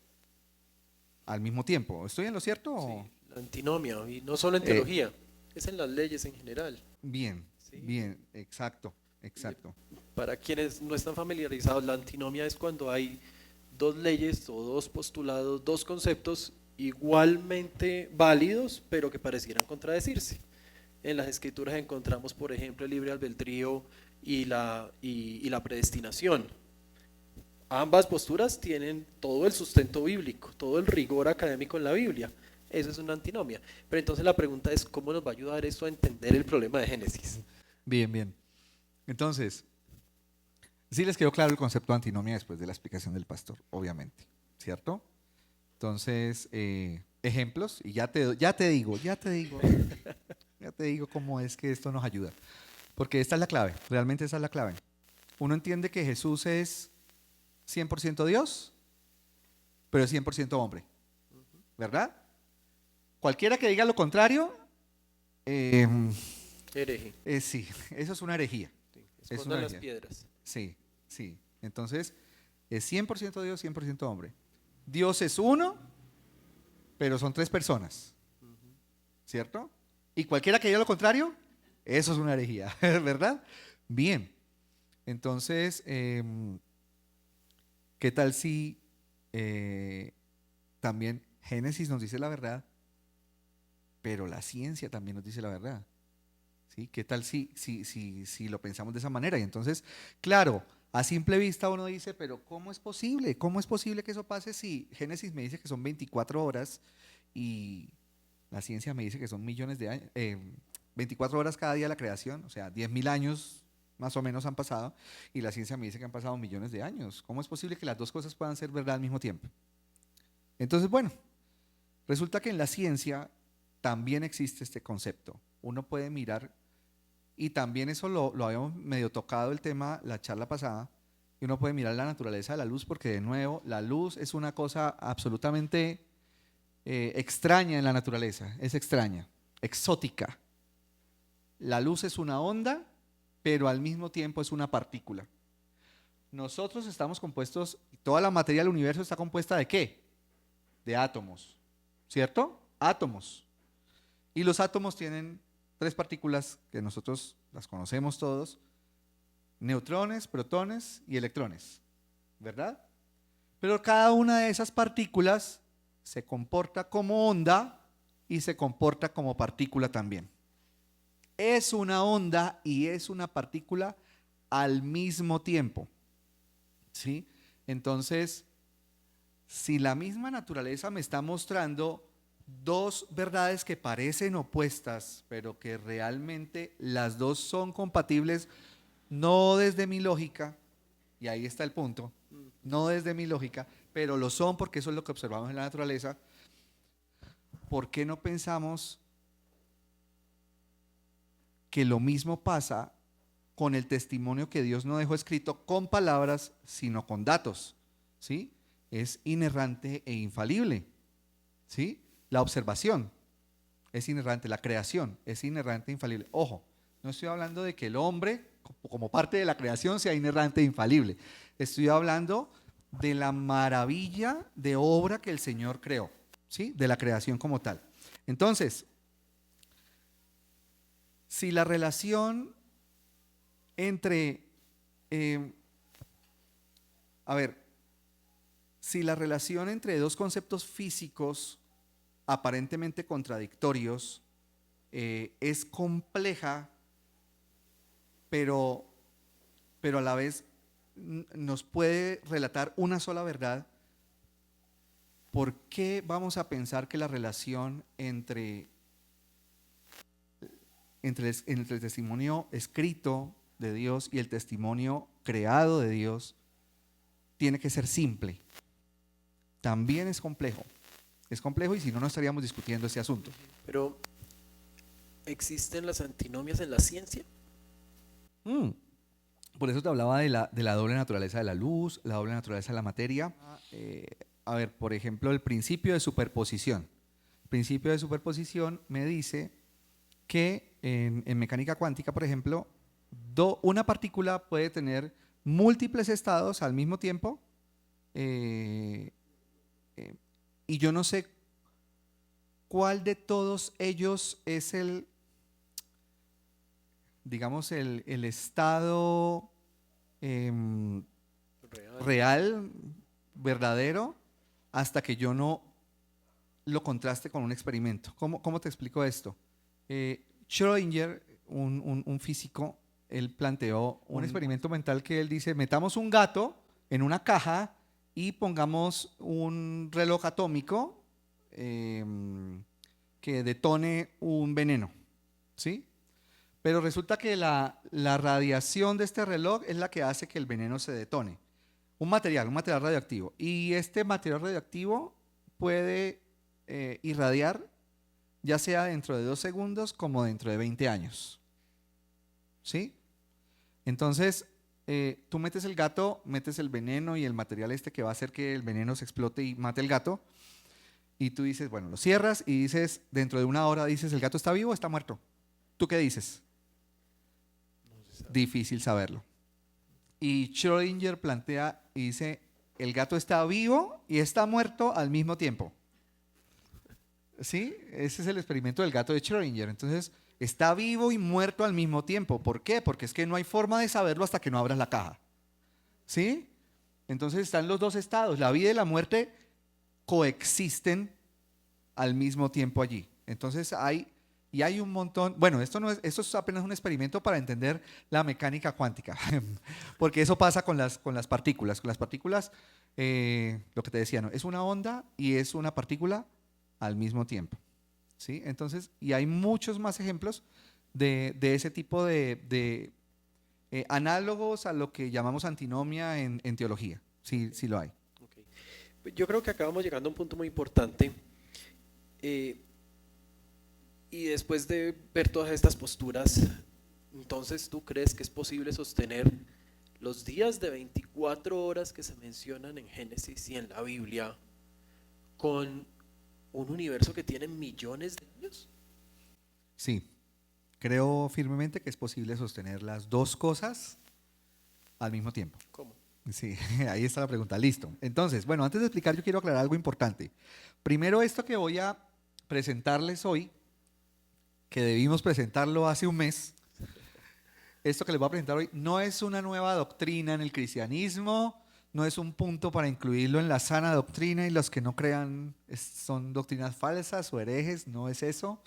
al mismo tiempo. ¿Estoy en lo cierto? Sí, la antinomia, y no solo en Eh, teología, es en las leyes en general. bien, ¿Sí? bien, exacto, Y exacto. para quienes no están familiarizados, la antinomia es cuando hay dos leyes o dos postulados, dos conceptos igualmente válidos, pero que parecieran contradecirse. En las escrituras encontramos, por ejemplo, el libre albedrío y la predestinación. Ambas posturas tienen todo el sustento bíblico, todo el rigor académico en la Biblia. Eso es una antinomia. Pero entonces la pregunta es, ¿cómo nos va a ayudar esto a entender el problema de Génesis? Bien, bien. Entonces, sí les quedó claro el concepto de antinomia después de la explicación del pastor, obviamente, ¿cierto? Entonces, ejemplos, y ya te digo cómo es que esto nos ayuda. Porque esta es la clave, realmente esa es la clave. Uno entiende que Jesús es 100% Dios, pero es 100% hombre, ¿verdad? Cualquiera que diga lo contrario, eh, Hereje. sí, eso es una herejía. Sí, Es una escondan las herejía. piedras. Sí, sí. Entonces, es 100% Dios, 100% hombre. Dios es uno, pero son tres personas, ¿cierto? Y cualquiera que diga lo contrario, eso es una herejía, ¿verdad? Bien. Entonces, ¿qué tal si también Génesis nos dice la verdad, pero la ciencia también nos dice la verdad? ¿Sí? ¿Qué tal si lo pensamos de esa manera? Y entonces, claro, a simple vista uno dice, pero ¿cómo es posible? ¿Cómo es posible que eso pase si Génesis me dice que son 24 horas y la ciencia me dice que son millones de años? 24 horas cada día de la creación, o sea, 10.000 años más o menos han pasado, y la ciencia me dice que han pasado millones de años. ¿Cómo es posible que las dos cosas puedan ser verdad al mismo tiempo? Entonces, bueno, resulta que en la ciencia también existe este concepto. Uno puede mirar, y también eso lo habíamos medio tocado el tema la charla pasada, y uno puede mirar la naturaleza de la luz, porque de nuevo, la luz es una cosa absolutamente extraña en la naturaleza, es extraña, exótica. La luz es una onda, pero al mismo tiempo es una partícula. Nosotros estamos compuestos, toda la materia del universo está compuesta ¿de qué? De átomos, ¿cierto? Átomos. Y los átomos tienen tres partículas que nosotros las conocemos todos: neutrones, protones y electrones, ¿verdad? Pero cada una de esas partículas se comporta como onda y se comporta como partícula también. Es una onda y es una partícula al mismo tiempo, ¿sí? Entonces, si la misma naturaleza me está mostrando dos verdades que parecen opuestas, pero que realmente las dos son compatibles, no desde mi lógica, y ahí está el punto, no desde mi lógica, pero lo son porque eso es lo que observamos en la naturaleza. ¿Por qué no pensamos que lo mismo pasa con el testimonio que Dios no dejó escrito con palabras, sino con datos? ¿Sí? Es inerrante e infalible. ¿Sí? La observación es inerrante, la creación es inerrante e infalible. Ojo, no estoy hablando de que el hombre, como parte de la creación, sea inerrante e infalible. Estoy hablando de la maravilla de obra que el Señor creó, ¿sí? De la creación como tal. Entonces, si la relación entre, a ver, si la relación entre dos conceptos físicos aparentemente contradictorios es compleja, pero, pero a la vez nos puede relatar una sola verdad, ¿por qué vamos a pensar que la relación entre el testimonio escrito de Dios y el testimonio creado de Dios tiene que ser simple? también es complejo. Es complejo y si no, no estaríamos discutiendo este asunto. Pero, ¿existen las antinomias en la ciencia? Mm. Por eso te hablaba de la doble naturaleza de la luz, la doble naturaleza de la materia. A ver, por ejemplo, el principio de superposición. El principio de superposición me dice que en mecánica cuántica, por ejemplo, una partícula puede tener múltiples estados al mismo tiempo eh, y yo no sé cuál de todos ellos es digamos, el estado Real. real, verdadero, hasta que yo no lo contraste con un experimento. ¿Cómo te explico esto? Schrödinger, un físico, él planteó un experimento mental que él dice, metamos un gato en una caja y pongamos un reloj atómico que detone un veneno, ¿sí? Pero resulta que la radiación de este reloj es la que hace que el veneno se detone. Un material radioactivo. Y este material radioactivo puede irradiar ya sea dentro de 2 segundos como dentro de 20 años. ¿Sí? Entonces, tú metes el gato, metes el veneno y el material este que va a hacer que el veneno se explote y mate el gato. Y tú dices, bueno, lo cierras y dices, dentro de 1 hora dices, ¿el gato está vivo o está muerto? ¿Tú qué dices? Difícil saberlo. Y Schrödinger plantea y dice, el gato está vivo y está muerto al mismo tiempo. ¿Sí? Ese es el experimento del gato de Schrödinger. Entonces, está vivo y muerto al mismo tiempo. ¿Por qué? Porque es que no hay forma de saberlo hasta que no abras la caja. ¿Sí? Entonces están los dos estados. La vida y la muerte coexisten al mismo tiempo allí. Entonces hay un montón, bueno, esto es apenas un experimento para entender la mecánica cuántica, porque eso pasa con las partículas. Con las partículas, lo que te decía, ¿no? Es una onda y es una partícula al mismo tiempo. ¿Sí? Entonces, y hay muchos más ejemplos de ese tipo de análogos a lo que llamamos antinomia en teología. Sí, sí lo hay. Okay. Yo creo que acabamos llegando a un punto muy importante. Y después de ver todas estas posturas, entonces ¿tú crees que es posible sostener los días de 24 horas que se mencionan en Génesis y en la Biblia con un universo que tiene millones de años? Sí, creo firmemente que es posible sostener las dos cosas al mismo tiempo. ¿Cómo? Sí, ahí está la pregunta. Listo. Entonces, bueno, antes de explicar, yo quiero aclarar algo importante. Primero, esto que voy a presentarles hoy, que debimos presentarlo hace un mes, esto que les voy a presentar hoy no es una nueva doctrina en el cristianismo, no es un punto para incluirlo en la sana doctrina y los que no crean son doctrinas falsas o herejes, no es eso.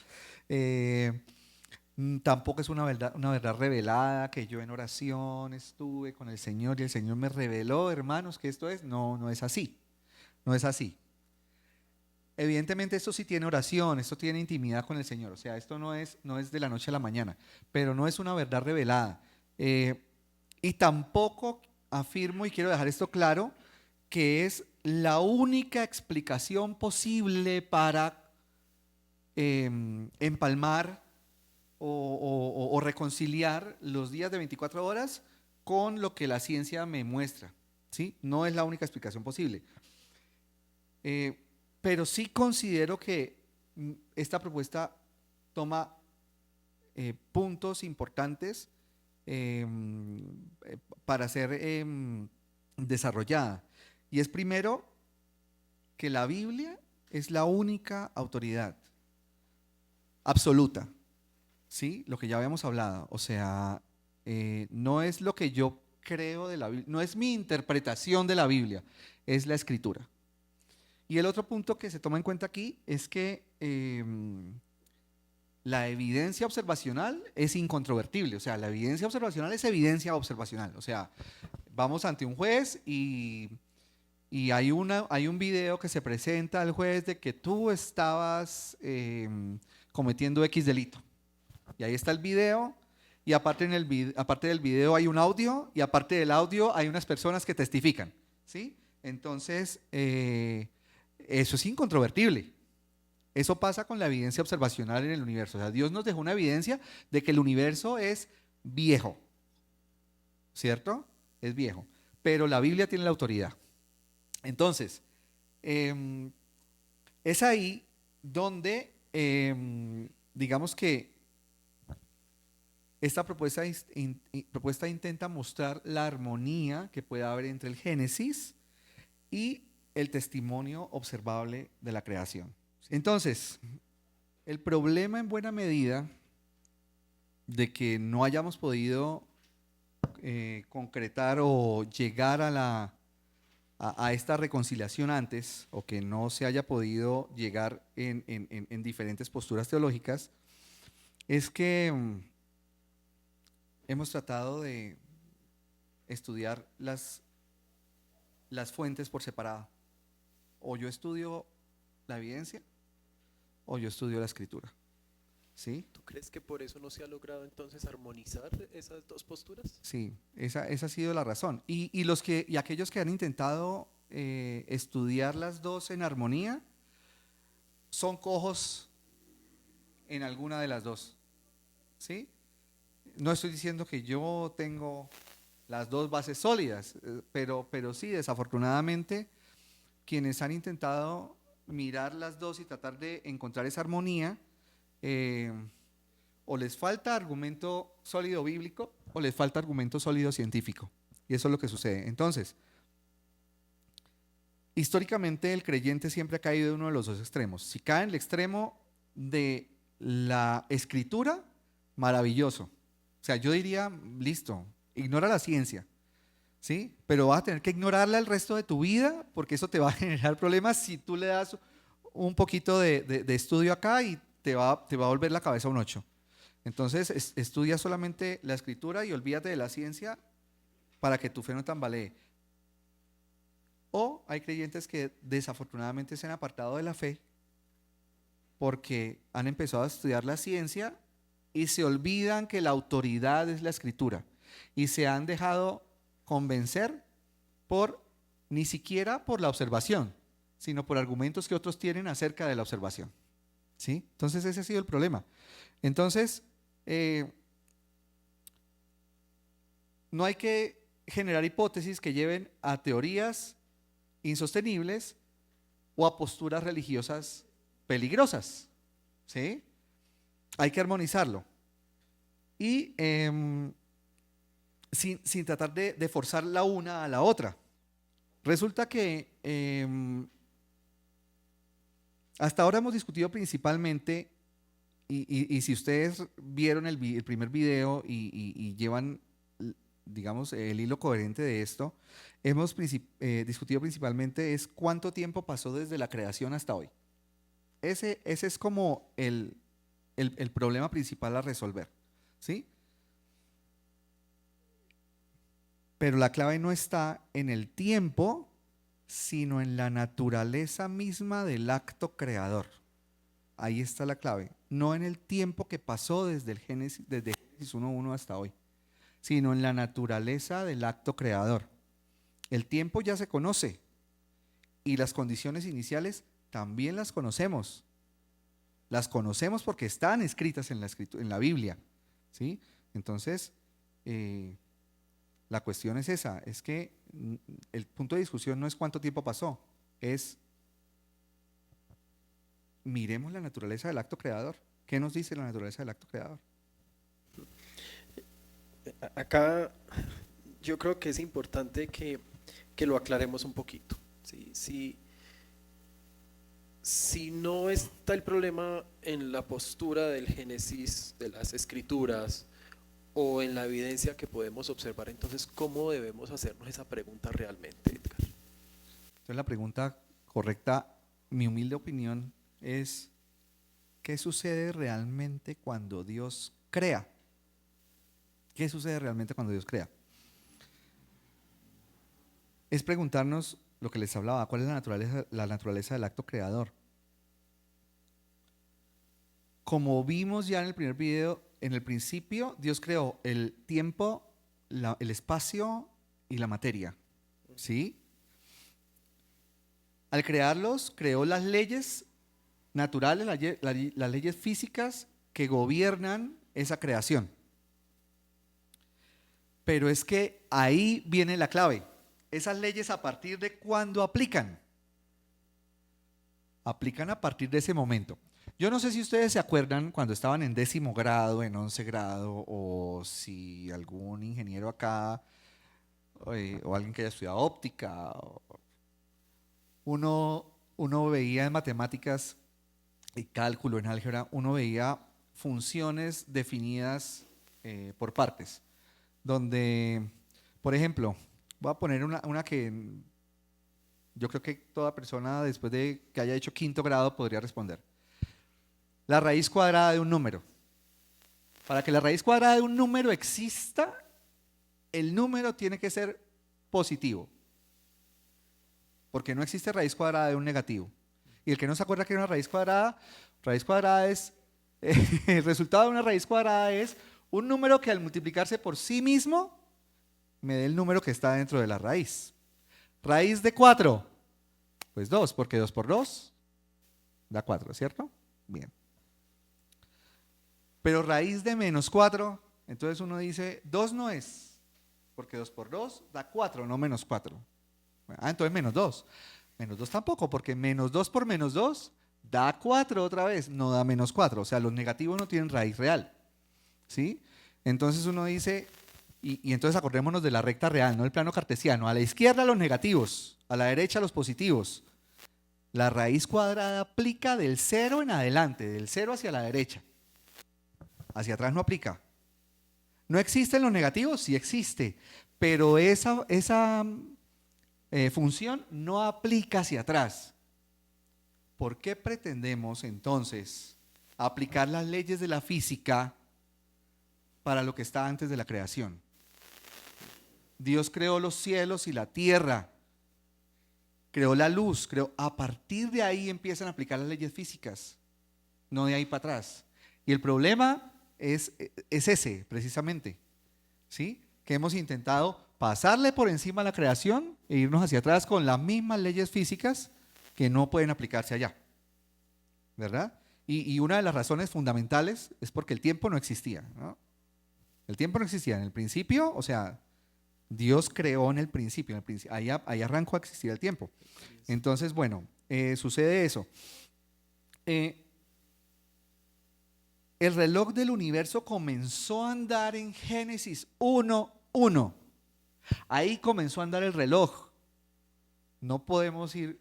Tampoco es una verdad revelada que yo en oración estuve con el Señor y el Señor me reveló, hermanos, que esto es. No, no es así. No es así. Evidentemente esto sí tiene oración, esto tiene intimidad con el Señor, o sea, esto no es de la noche a la mañana, pero no es una verdad revelada. Y tampoco afirmo, y quiero dejar esto claro, que es la única explicación posible para empalmar o reconciliar los días de 24 horas con lo que la ciencia me muestra. ¿Sí? No es la única explicación posible. Pero sí considero que esta propuesta toma puntos importantes para ser desarrollada. Y es primero que la Biblia es la única autoridad absoluta, ¿sí? Lo que ya habíamos hablado. O sea, no es lo que yo creo de la Biblia, no es mi interpretación de la Biblia, es la Escritura. Y el otro punto que se toma en cuenta aquí es que la evidencia observacional es incontrovertible. O sea, la evidencia observacional es evidencia observacional. O sea, vamos ante un juez y hay un video que se presenta al juez de que tú estabas cometiendo X delito. Y ahí está el video. Y aparte del video hay un audio. Y aparte del audio hay unas personas que testifican. ¿Sí? Entonces, Eso es incontrovertible. Eso pasa con la evidencia observacional en el universo. O sea, Dios nos dejó una evidencia de que el universo es viejo, ¿cierto? Es viejo. Pero la Biblia tiene la autoridad. Entonces, es ahí donde, digamos que esta propuesta intenta mostrar la armonía que puede haber entre el Génesis y el testimonio observable de la creación. Entonces, el problema en buena medida de que no hayamos podido concretar o llegar a esta reconciliación antes, o que no se haya podido llegar en diferentes posturas teológicas, es que hemos tratado de estudiar las fuentes por separado. O yo estudio la evidencia o yo estudio la escritura. ¿Sí? ¿Tú crees que por eso no se ha logrado entonces armonizar esas dos posturas? Sí, esa ha sido la razón. Y aquellos que han intentado estudiar las dos en armonía son cojos en alguna de las dos. ¿Sí? No estoy diciendo que yo tengo las dos bases sólidas, pero sí, desafortunadamente, quienes han intentado mirar las dos y tratar de encontrar esa armonía, o les falta argumento sólido bíblico o les falta argumento sólido científico. Y eso es lo que sucede. Entonces, históricamente el creyente siempre ha caído en uno de los dos extremos. Si cae en el extremo de la escritura, maravilloso. O sea, yo diría, listo, ignora la ciencia, ¿sí? Pero vas a tener que ignorarla el resto de tu vida porque eso te va a generar problemas si tú le das un poquito de estudio acá y te va a volver la cabeza un 8. Entonces, estudia solamente la escritura y olvídate de la ciencia para que tu fe no tambalee. O hay creyentes que desafortunadamente se han apartado de la fe porque han empezado a estudiar la ciencia y se olvidan que la autoridad es la escritura y se han dejado convencer ni siquiera por la observación, sino por argumentos que otros tienen acerca de la observación. ¿Sí? Entonces ese ha sido el problema. Entonces, no hay que generar hipótesis que lleven a teorías insostenibles o a posturas religiosas peligrosas. ¿Sí? Hay que armonizarlo. Y sin tratar de forzar la una a la otra. Resulta que hasta ahora hemos discutido principalmente, y si ustedes vieron el primer video y llevan, digamos, el hilo coherente de esto, hemos discutido principalmente es cuánto tiempo pasó desde la creación hasta hoy. Ese es como el problema principal a resolver, ¿sí? Pero la clave no está en el tiempo, sino en la naturaleza misma del acto creador. Ahí está la clave. No en el tiempo que pasó desde Génesis 1.1 hasta hoy, sino en la naturaleza del acto creador. El tiempo ya se conoce y las condiciones iniciales también las conocemos. Las conocemos porque están escritas en la Biblia, ¿sí? Entonces, la cuestión es esa, es que el punto de discusión no es cuánto tiempo pasó, es miremos la naturaleza del acto creador. ¿Qué nos dice la naturaleza del acto creador? Acá yo creo que es importante que lo aclaremos un poquito. Si no está el problema en la postura del Génesis, de las escrituras, o en la evidencia que podemos observar, entonces, ¿cómo debemos hacernos esa pregunta realmente, Edgar? Entonces la pregunta correcta, mi humilde opinión, es ¿qué sucede realmente cuando Dios crea? ¿Qué sucede realmente cuando Dios crea? Es preguntarnos lo que les hablaba, ¿cuál es la naturaleza del acto creador? Como vimos ya en el primer video, en el principio Dios creó el tiempo, el espacio y la materia, ¿sí? Al crearlos, creó las leyes naturales, las leyes físicas que gobiernan esa creación. Pero es que ahí viene la clave. Esas leyes, ¿a partir de cuándo aplican? Aplican a partir de ese momento. Yo no sé si ustedes se acuerdan cuando estaban en 10º grado, en 11 grado, o si algún ingeniero acá, o alguien que haya estudiado óptica, uno veía en matemáticas y cálculo, en álgebra, uno veía funciones definidas por partes, donde, por ejemplo, voy a poner una que yo creo que toda persona después de que haya hecho 5º grado podría responder. La raíz cuadrada de un número. Para que la raíz cuadrada de un número exista, el número tiene que ser positivo, porque no existe raíz cuadrada de un negativo. Y el que no se acuerda que hay una raíz cuadrada es, el resultado de una raíz cuadrada es un número que al multiplicarse por sí mismo, me dé el número que está dentro de la raíz. Raíz de 4, pues 2, porque 2 por 2 da 4, ¿cierto? Bien. Pero raíz de menos 4, entonces uno dice, 2 no es, porque 2 por 2 da 4, no menos 4. Entonces menos 2. Menos 2 tampoco, porque menos 2 por menos 2 da 4 otra vez, no da menos 4. O sea, los negativos no tienen raíz real. ¿Sí? Entonces uno dice, y entonces acordémonos de la recta real, no el plano cartesiano. A la izquierda los negativos, a la derecha los positivos. La raíz cuadrada aplica del 0 en adelante, del 0 hacia la derecha. Hacia atrás no aplica. ¿No existen los negativos? Sí existe, pero esa función no aplica hacia atrás. ¿Por qué pretendemos entonces aplicar las leyes de la física para lo que está antes de la creación? Dios creó los cielos y la tierra, creó la luz, a partir de ahí empiezan a aplicar las leyes físicas, no de ahí para atrás. Y el problema es ese, precisamente, ¿sí? Que hemos intentado pasarle por encima a la creación e irnos hacia atrás con las mismas leyes físicas que no pueden aplicarse allá, ¿verdad? Y una de las razones fundamentales es porque el tiempo no existía, ¿no? El tiempo no existía en el principio, o sea, Dios creó en el principio, ahí arrancó a existir el tiempo. Entonces, bueno, sucede eso. El reloj del universo comenzó a andar en Génesis 1:1. Ahí comenzó a andar el reloj. No podemos ir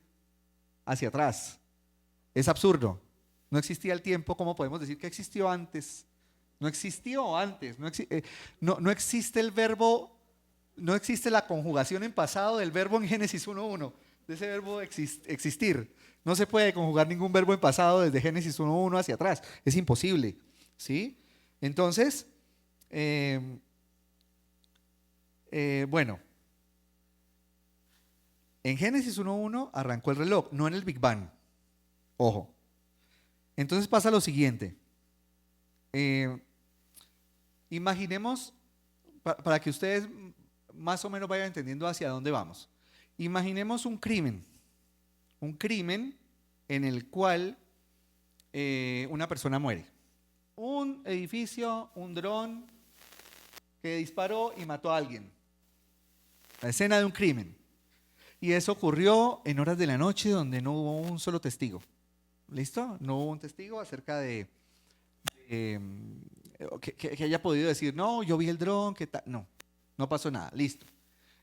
hacia atrás. Es absurdo. No existía el tiempo, ¿cómo podemos decir que existió antes? No existió antes. No existe el verbo, no existe la conjugación en pasado del verbo en Génesis 1:1, de ese verbo existir. No se puede conjugar ningún verbo en pasado desde Génesis 1:1 hacia atrás. Es imposible. ¿Sí? Entonces, bueno, en Génesis 1:1 arrancó el reloj, no en el Big Bang. Ojo. Entonces pasa lo siguiente. Imaginemos, para que ustedes más o menos vayan entendiendo hacia dónde vamos. Imaginemos un crimen en el cual una persona muere. Un edificio, un dron que disparó y mató a alguien. La escena de un crimen. Y eso ocurrió en horas de la noche donde no hubo un solo testigo. ¿Listo? No hubo un testigo acerca de que haya podido decir, no, yo vi el dron, ¿qué tal? No, no pasó nada. Listo.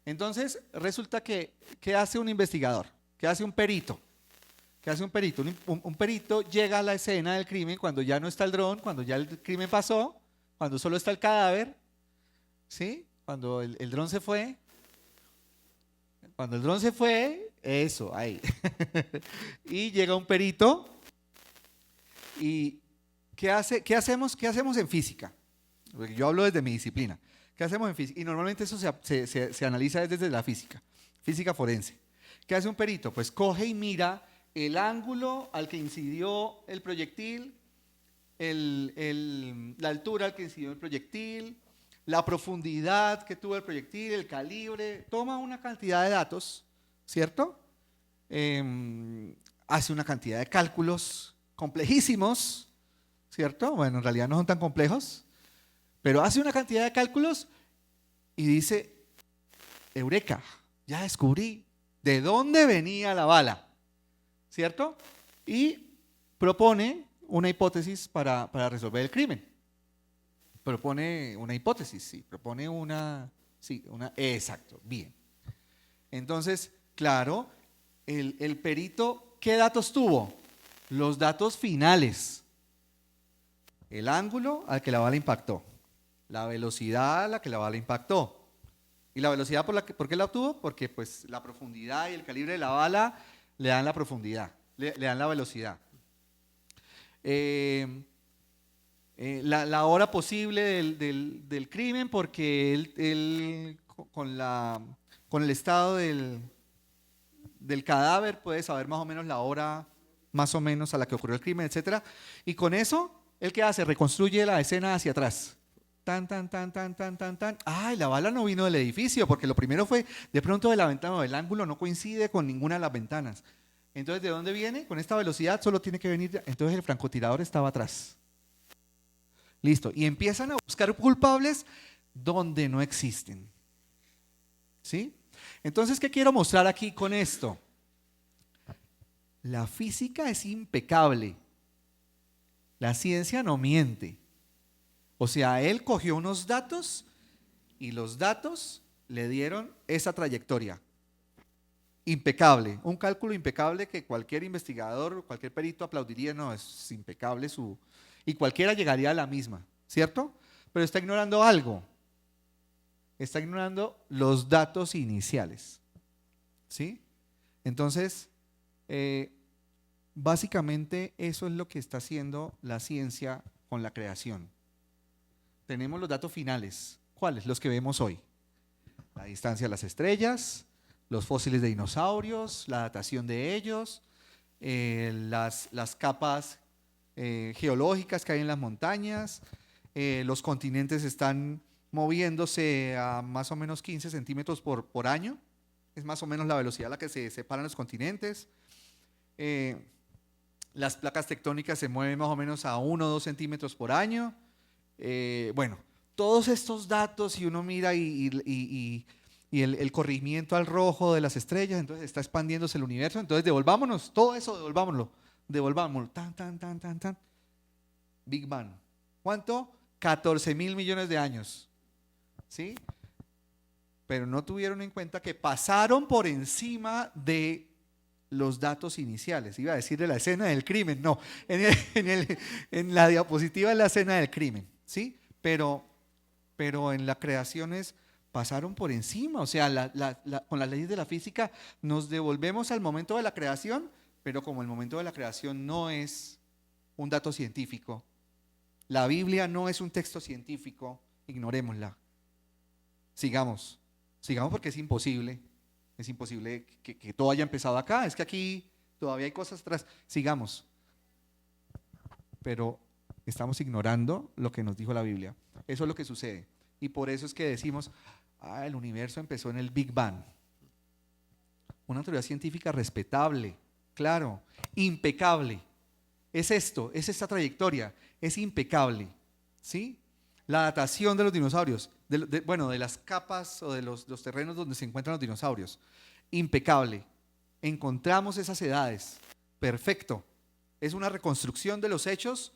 Entonces, resulta que, ¿qué hace un investigador? ¿Qué hace un perito? ¿Qué hace un perito? Un perito llega a la escena del crimen cuando ya no está el dron, cuando ya el crimen pasó, cuando solo está el cadáver, ¿sí? Cuando el dron se fue. Cuando el dron se fue, eso, ahí. Y llega un perito. ¿Y qué hacemos en física? Porque yo hablo desde mi disciplina. ¿Qué hacemos en física? Y normalmente eso se analiza desde la física forense. ¿Qué hace un perito? Pues coge y mira el ángulo al que incidió el proyectil, la altura al que incidió el proyectil, la profundidad que tuvo el proyectil, el calibre, toma una cantidad de datos, ¿cierto? hace una cantidad de cálculos complejísimos, ¿cierto? Bueno, en realidad no son tan complejos, pero hace una cantidad de cálculos y dice, eureka, ya descubrí de dónde venía la bala, ¿cierto? Y propone una hipótesis para resolver el crimen. Propone una hipótesis, sí, propone exacto, bien. Entonces, claro, el perito, ¿qué datos tuvo? Los datos finales. El ángulo al que la bala impactó, la velocidad a la que la bala impactó. ¿Y la velocidad por qué la obtuvo? Porque pues la profundidad y el calibre de la bala le dan la profundidad, le dan la velocidad. La hora posible del crimen, porque él con el estado del cadáver puede saber más o menos la hora más o menos a la que ocurrió el crimen, etcétera. Y con eso, ¿él qué hace? Reconstruye la escena hacia atrás. Tan. Ay, la bala no vino del edificio, porque lo primero fue, de pronto de la ventana, el ángulo no coincide con ninguna de las ventanas. Entonces, ¿de dónde viene? Con esta velocidad solo tiene que venir, entonces el francotirador estaba atrás. Listo. Y empiezan a buscar culpables donde no existen. ¿Sí? Entonces, ¿qué quiero mostrar aquí con esto? La física es impecable. La ciencia no miente. O sea, él cogió unos datos y los datos le dieron esa trayectoria. Impecable, un cálculo impecable que cualquier investigador, cualquier perito aplaudiría, no, es impecable y cualquiera llegaría a la misma, ¿cierto? Pero está ignorando algo, está ignorando los datos iniciales, ¿sí? Entonces, básicamente eso es lo que está haciendo la ciencia con la creación. Tenemos los datos finales, ¿cuáles? Los que vemos hoy, la distancia a las estrellas, los fósiles de dinosaurios, la datación de ellos, las capas geológicas que hay en las montañas, los continentes están moviéndose a más o menos 15 centímetros por año, es más o menos la velocidad a la que se separan los continentes. Las placas tectónicas se mueven más o menos a 1 o 2 centímetros por año. Bueno, todos estos datos, si uno mira y el corrimiento al rojo de las estrellas, entonces está expandiéndose el universo, entonces devolvámonos, todo eso devolvámoslo, tan. Big Bang. ¿Cuánto? 14.000 millones de años. ¿Sí? Pero no tuvieron en cuenta que pasaron por encima de los datos iniciales. Iba a decir de la escena del crimen, no, en la diapositiva de la escena del crimen, ¿sí? Pero en las creaciones pasaron por encima, o sea, con las leyes de la física nos devolvemos al momento de la creación, pero como el momento de la creación no es un dato científico, la Biblia no es un texto científico, ignorémosla. Sigamos porque es imposible que todo haya empezado acá, es que aquí todavía hay cosas atrás, sigamos. Pero estamos ignorando lo que nos dijo la Biblia, eso es lo que sucede. Y por eso es que decimos, el universo empezó en el Big Bang. Una teoría científica respetable, claro, impecable. Es esta trayectoria, es impecable, ¿sí? La datación de los dinosaurios, de las capas o de los terrenos donde se encuentran los dinosaurios, impecable. Encontramos esas edades, perfecto. Es una reconstrucción de los hechos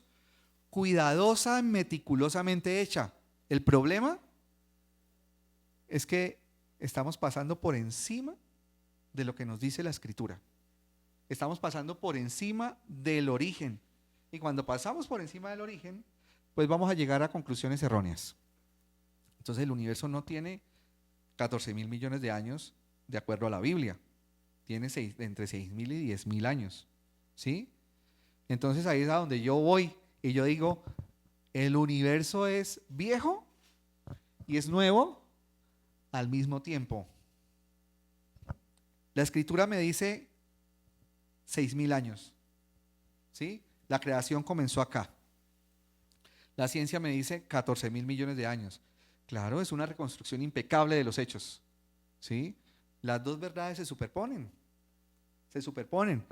cuidadosa, meticulosamente hecha. El problema es que estamos pasando por encima de lo que nos dice la Escritura. Estamos pasando por encima del origen. Y cuando pasamos por encima del origen, pues vamos a llegar a conclusiones erróneas. Entonces el universo no tiene 14.000 millones de años de acuerdo a la Biblia. Tiene entre 6.000 y 10.000 años. ¿Sí? Entonces ahí es a donde yo voy y yo digo, el universo es viejo y es nuevo al mismo tiempo. La Escritura me dice 6.000 años. ¿Sí? La creación comenzó acá. La ciencia me dice 14.000 millones de años. Claro, es una reconstrucción impecable de los hechos. ¿Sí? Las dos verdades se superponen. se superponen.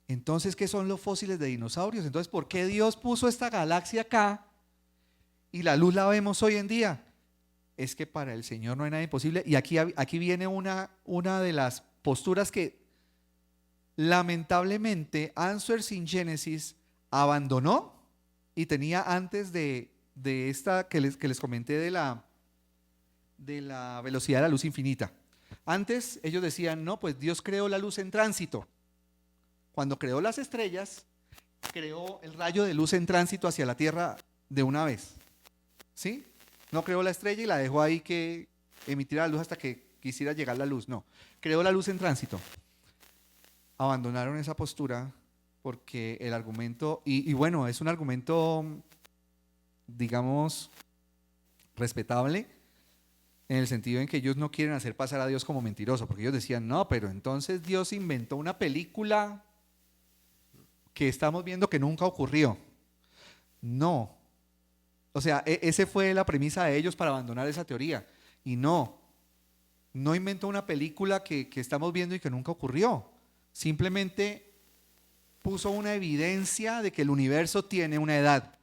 Entonces, ¿qué son los fósiles de dinosaurios? Entonces, ¿por qué Dios puso esta galaxia acá y la luz la vemos hoy en día? Es que para el Señor no hay nada imposible. Y aquí viene una de las posturas que lamentablemente Answers in Genesis abandonó y tenía antes de esta que les comenté de la velocidad de la luz infinita. Antes ellos decían, no, pues Dios creó la luz en tránsito. Cuando creó las estrellas, creó el rayo de luz en tránsito hacia la Tierra de una vez. ¿Sí? No creó la estrella y la dejó ahí que emitiera la luz hasta que quisiera llegar la luz. No, creó la luz en tránsito. Abandonaron esa postura porque el argumento, y bueno, es un argumento, digamos, respetable, en el sentido en que ellos no quieren hacer pasar a Dios como mentiroso, porque ellos decían, no, pero entonces Dios inventó una película que estamos viendo que nunca ocurrió. No. O sea, esa fue la premisa de ellos para abandonar esa teoría. Y no inventó una película que estamos viendo y que nunca ocurrió. Simplemente puso una evidencia de que el universo tiene una edad.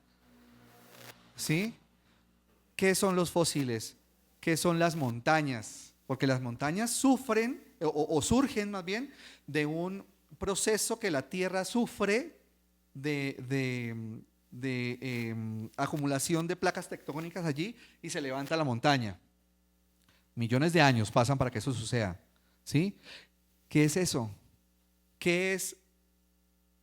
¿Sí? ¿Qué son los fósiles? ¿Qué son las montañas? Porque las montañas sufren, o surgen más bien, de un proceso que la Tierra sufre de acumulación de placas tectónicas allí y se levanta la montaña. Millones de años pasan para que eso suceda. ¿Sí? ¿Qué es eso? ¿Qué es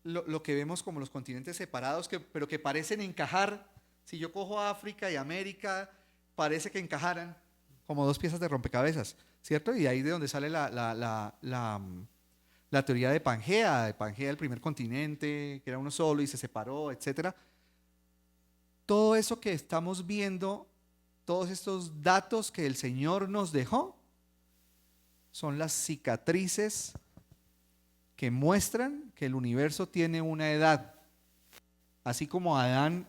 lo que vemos como los continentes separados, pero que parecen encajar? Si yo cojo África y América, parece que encajaran como dos piezas de rompecabezas, ¿cierto? Y ahí de donde sale la teoría de Pangea el primer continente, que era uno solo y se separó, etcétera. Todo eso que estamos viendo, todos estos datos que el Señor nos dejó, son las cicatrices que muestran que el universo tiene una edad. Así como Adán,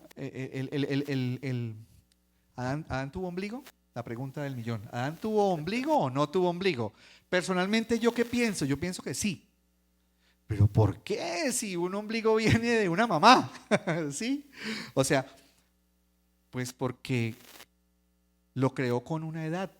¿Adán tuvo ombligo? La pregunta del millón. ¿Adán tuvo ombligo o no tuvo ombligo? Personalmente, ¿yo qué pienso? Yo pienso que sí. ¿Pero por qué si un ombligo viene de una mamá? ¿Sí? O sea, pues porque lo creó con una edad.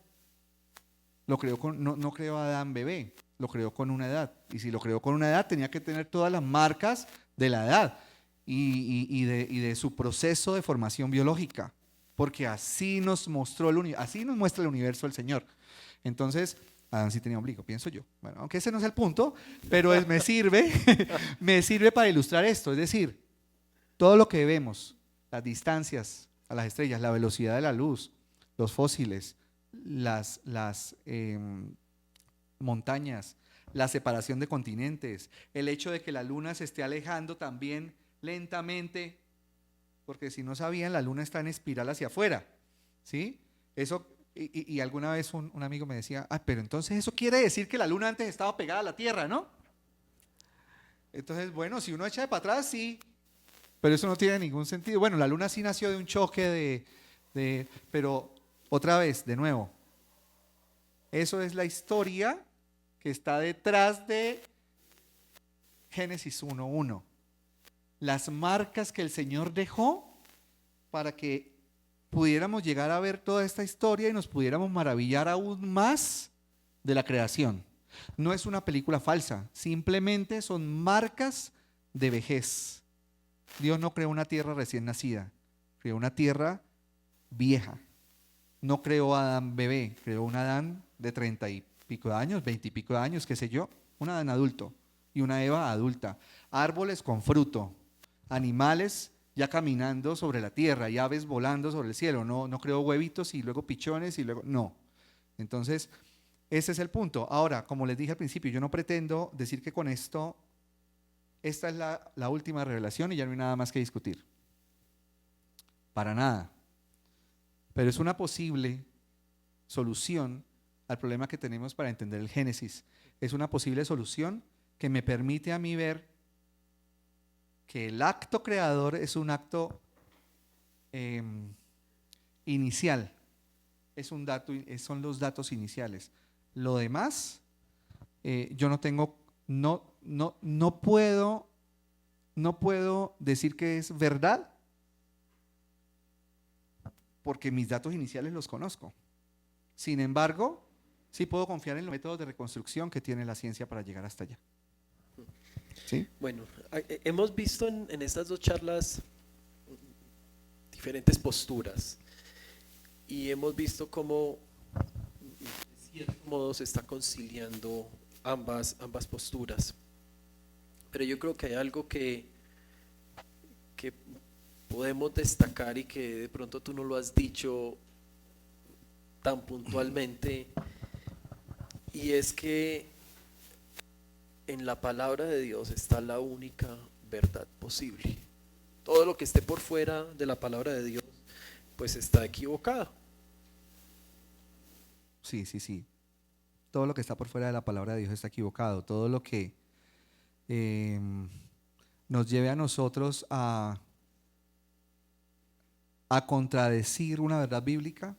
Lo creó no creó a Adán bebé, lo creó con una edad. Y si lo creó con una edad, tenía que tener todas las marcas de la edad y de su proceso de formación biológica. Porque así nos mostró así nos muestra el universo el Señor. Entonces, Adán sí tenía ombligo, pienso yo. Bueno, aunque ese no es el punto, pero me sirve, me sirve para ilustrar esto. Es decir, todo lo que vemos, las distancias a las estrellas, la velocidad de la luz, los fósiles, las montañas, la separación de continentes, el hecho de que la luna se esté alejando también lentamente, porque si no sabían, la luna está en espiral hacia afuera, ¿sí? Eso, y alguna vez un amigo me decía, pero entonces eso quiere decir que la luna antes estaba pegada a la Tierra, ¿no? Entonces, bueno, si uno echa de para atrás, sí, pero eso no tiene ningún sentido. Bueno, la luna sí nació de un choque pero otra vez, de nuevo, eso es la historia que está detrás de Génesis 1:1. Las marcas que el Señor dejó para que pudiéramos llegar a ver toda esta historia y nos pudiéramos maravillar aún más de la creación. No es una película falsa, simplemente son marcas de vejez. Dios no creó una tierra recién nacida, creó una tierra vieja. No creó a Adán bebé, creó un Adán de 30 y pico de años, 20 y pico de años, qué sé yo, un Adán adulto y una Eva adulta. Árboles con fruto, animales ya caminando sobre la tierra y aves volando sobre el cielo. No creó huevitos y luego pichones y luego, no. Entonces, ese es el punto. Ahora, como les dije al principio, yo no pretendo decir que con esto, esta es la última revelación y ya no hay nada más que discutir. Para nada. Pero es una posible solución al problema que tenemos para entender el Génesis. Es una posible solución que me permite a mí ver que el acto creador es un acto inicial. Son los datos iniciales. Lo demás, yo no tengo no puedo decir que es verdad porque mis datos iniciales los conozco. Sin embargo, sí puedo confiar en los métodos de reconstrucción que tiene la ciencia para llegar hasta allá. ¿Sí? Bueno, hemos visto en estas dos charlas diferentes posturas y hemos visto cómo de cierto modo se está conciliando ambas posturas. Pero yo creo que hay algo que podemos destacar y que de pronto tú no lo has dicho tan puntualmente, y es que en la palabra de Dios está la única verdad posible. Todo lo que esté por fuera de la palabra de Dios pues está equivocado. Sí, sí, sí. Todo lo que está por fuera de la palabra de Dios está equivocado. Todo lo que nos lleve a nosotros a contradecir una verdad bíblica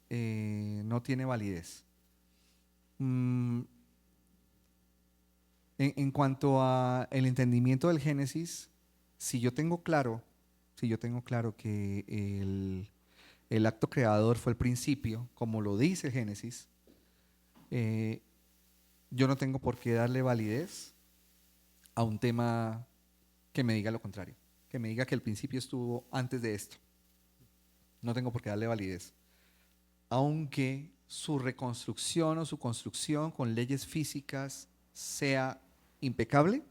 no tiene validez. En cuanto a el entendimiento del Génesis, si yo tengo claro que el acto creador fue el principio, como lo dice Génesis, yo no tengo por qué darle validez a un tema que me diga lo contrario, que me diga que el principio estuvo antes de esto. No tengo por qué darle validez. Aunque su reconstrucción o su construcción con leyes físicas sea impecable,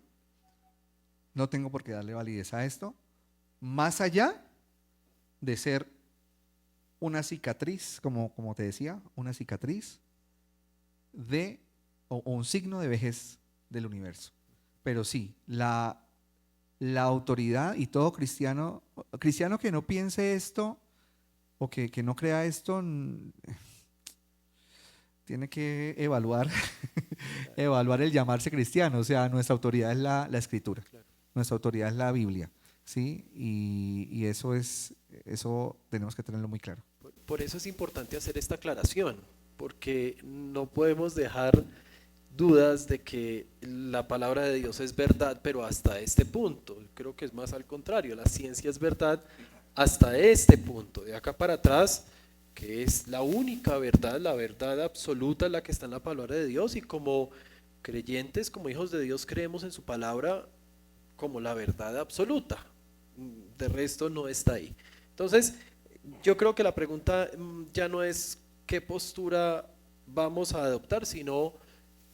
no tengo por qué darle validez a esto, más allá de ser una cicatriz, como te decía, una cicatriz o un signo de vejez del universo. Pero sí, la autoridad y todo cristiano que no piense esto o que no crea esto, tiene que evaluar el llamarse cristiano. O sea, nuestra autoridad es la Escritura, nuestra autoridad es la Biblia, ¿sí? Y eso tenemos que tenerlo muy claro. Por eso es importante hacer esta aclaración, porque no podemos dejar dudas de que la palabra de Dios es verdad, pero hasta este punto. Creo que es más al contrario, la ciencia es verdad hasta este punto. De acá para atrás, que es la única verdad, la verdad absoluta, la que está en la palabra de Dios, y como creyentes, como hijos de Dios, creemos en su palabra como la verdad absoluta. De resto no está ahí. Entonces, yo creo que la pregunta ya no es qué postura vamos a adoptar, sino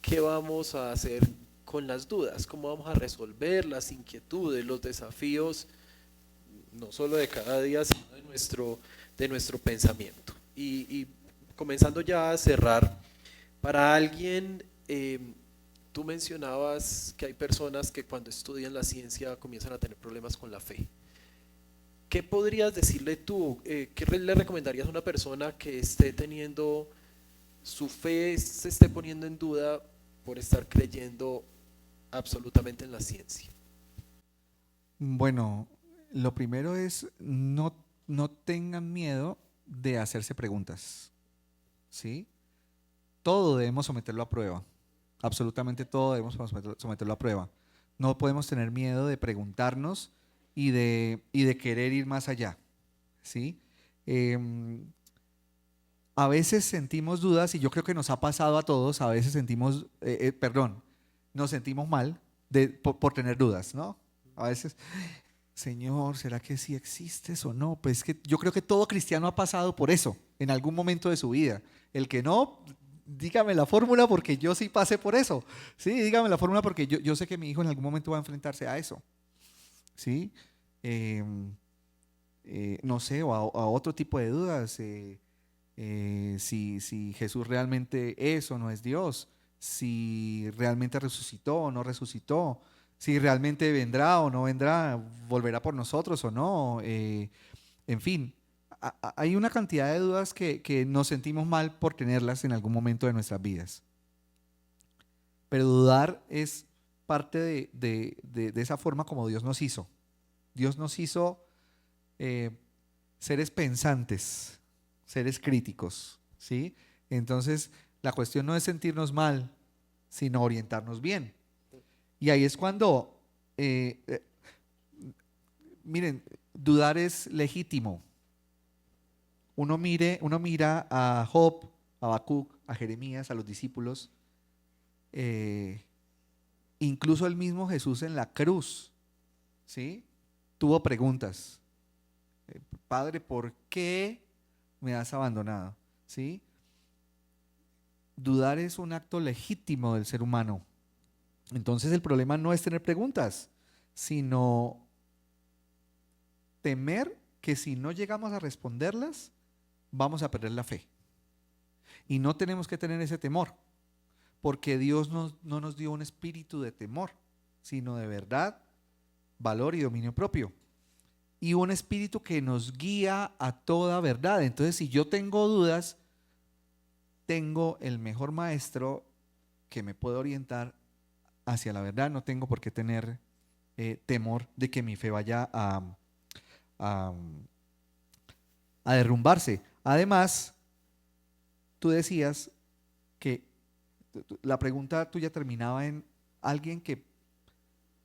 qué vamos a hacer con las dudas, cómo vamos a resolver las inquietudes, los desafíos, no solo de cada día, sino de nuestro pensamiento. Y comenzando ya a cerrar, para alguien, tú mencionabas que hay personas que cuando estudian la ciencia comienzan a tener problemas con la fe. ¿Qué podrías decirle tú? ¿Qué le recomendarías a una persona que esté teniendo su fe, se esté poniendo en duda por estar creyendo absolutamente en la ciencia? Bueno, lo primero es no tengan miedo de hacerse preguntas, ¿sí? Todo debemos someterlo a prueba, absolutamente todo debemos someterlo a prueba. No podemos tener miedo de preguntarnos y de querer ir más allá, ¿sí? A veces sentimos dudas, y yo creo que nos ha pasado a todos, a veces nos sentimos mal por tener dudas, ¿no? A veces, Señor, ¿será que sí existes o no? Pues que yo creo que todo cristiano ha pasado por eso en algún momento de su vida. El que no, dígame la fórmula porque yo sí pasé por eso. Sí, dígame la fórmula porque yo sé que mi hijo en algún momento va a enfrentarse a eso. ¿Sí? No sé, o a otro tipo de dudas. Si Jesús realmente es o no es Dios, si realmente resucitó o no resucitó, si realmente vendrá o no vendrá, volverá por nosotros o no, en fin, hay una cantidad de dudas que nos sentimos mal por tenerlas en algún momento de nuestras vidas. Pero dudar es parte de esa forma como Dios nos hizo. Dios nos hizo seres pensantes, seres críticos, ¿sí? Entonces, la cuestión no es sentirnos mal, sino orientarnos bien. Y ahí es cuando, miren, dudar es legítimo. Uno mira a Job, a Habacuc, a Jeremías, a los discípulos, incluso el mismo Jesús en la cruz, ¿sí? Tuvo preguntas. Padre, ¿por qué me has abandonado? ¿Sí? Dudar es un acto legítimo del ser humano. Entonces el problema no es tener preguntas, sino temer que si no llegamos a responderlas, vamos a perder la fe. Y no tenemos que tener ese temor, porque Dios no nos dio un espíritu de temor, sino de verdad, valor y dominio propio. Y un espíritu que nos guía a toda verdad. Entonces, si yo tengo dudas, tengo el mejor maestro que me puede orientar hacia la verdad. No tengo por qué tener temor de que mi fe vaya a derrumbarse. Además, tú decías que la pregunta tuya terminaba en alguien que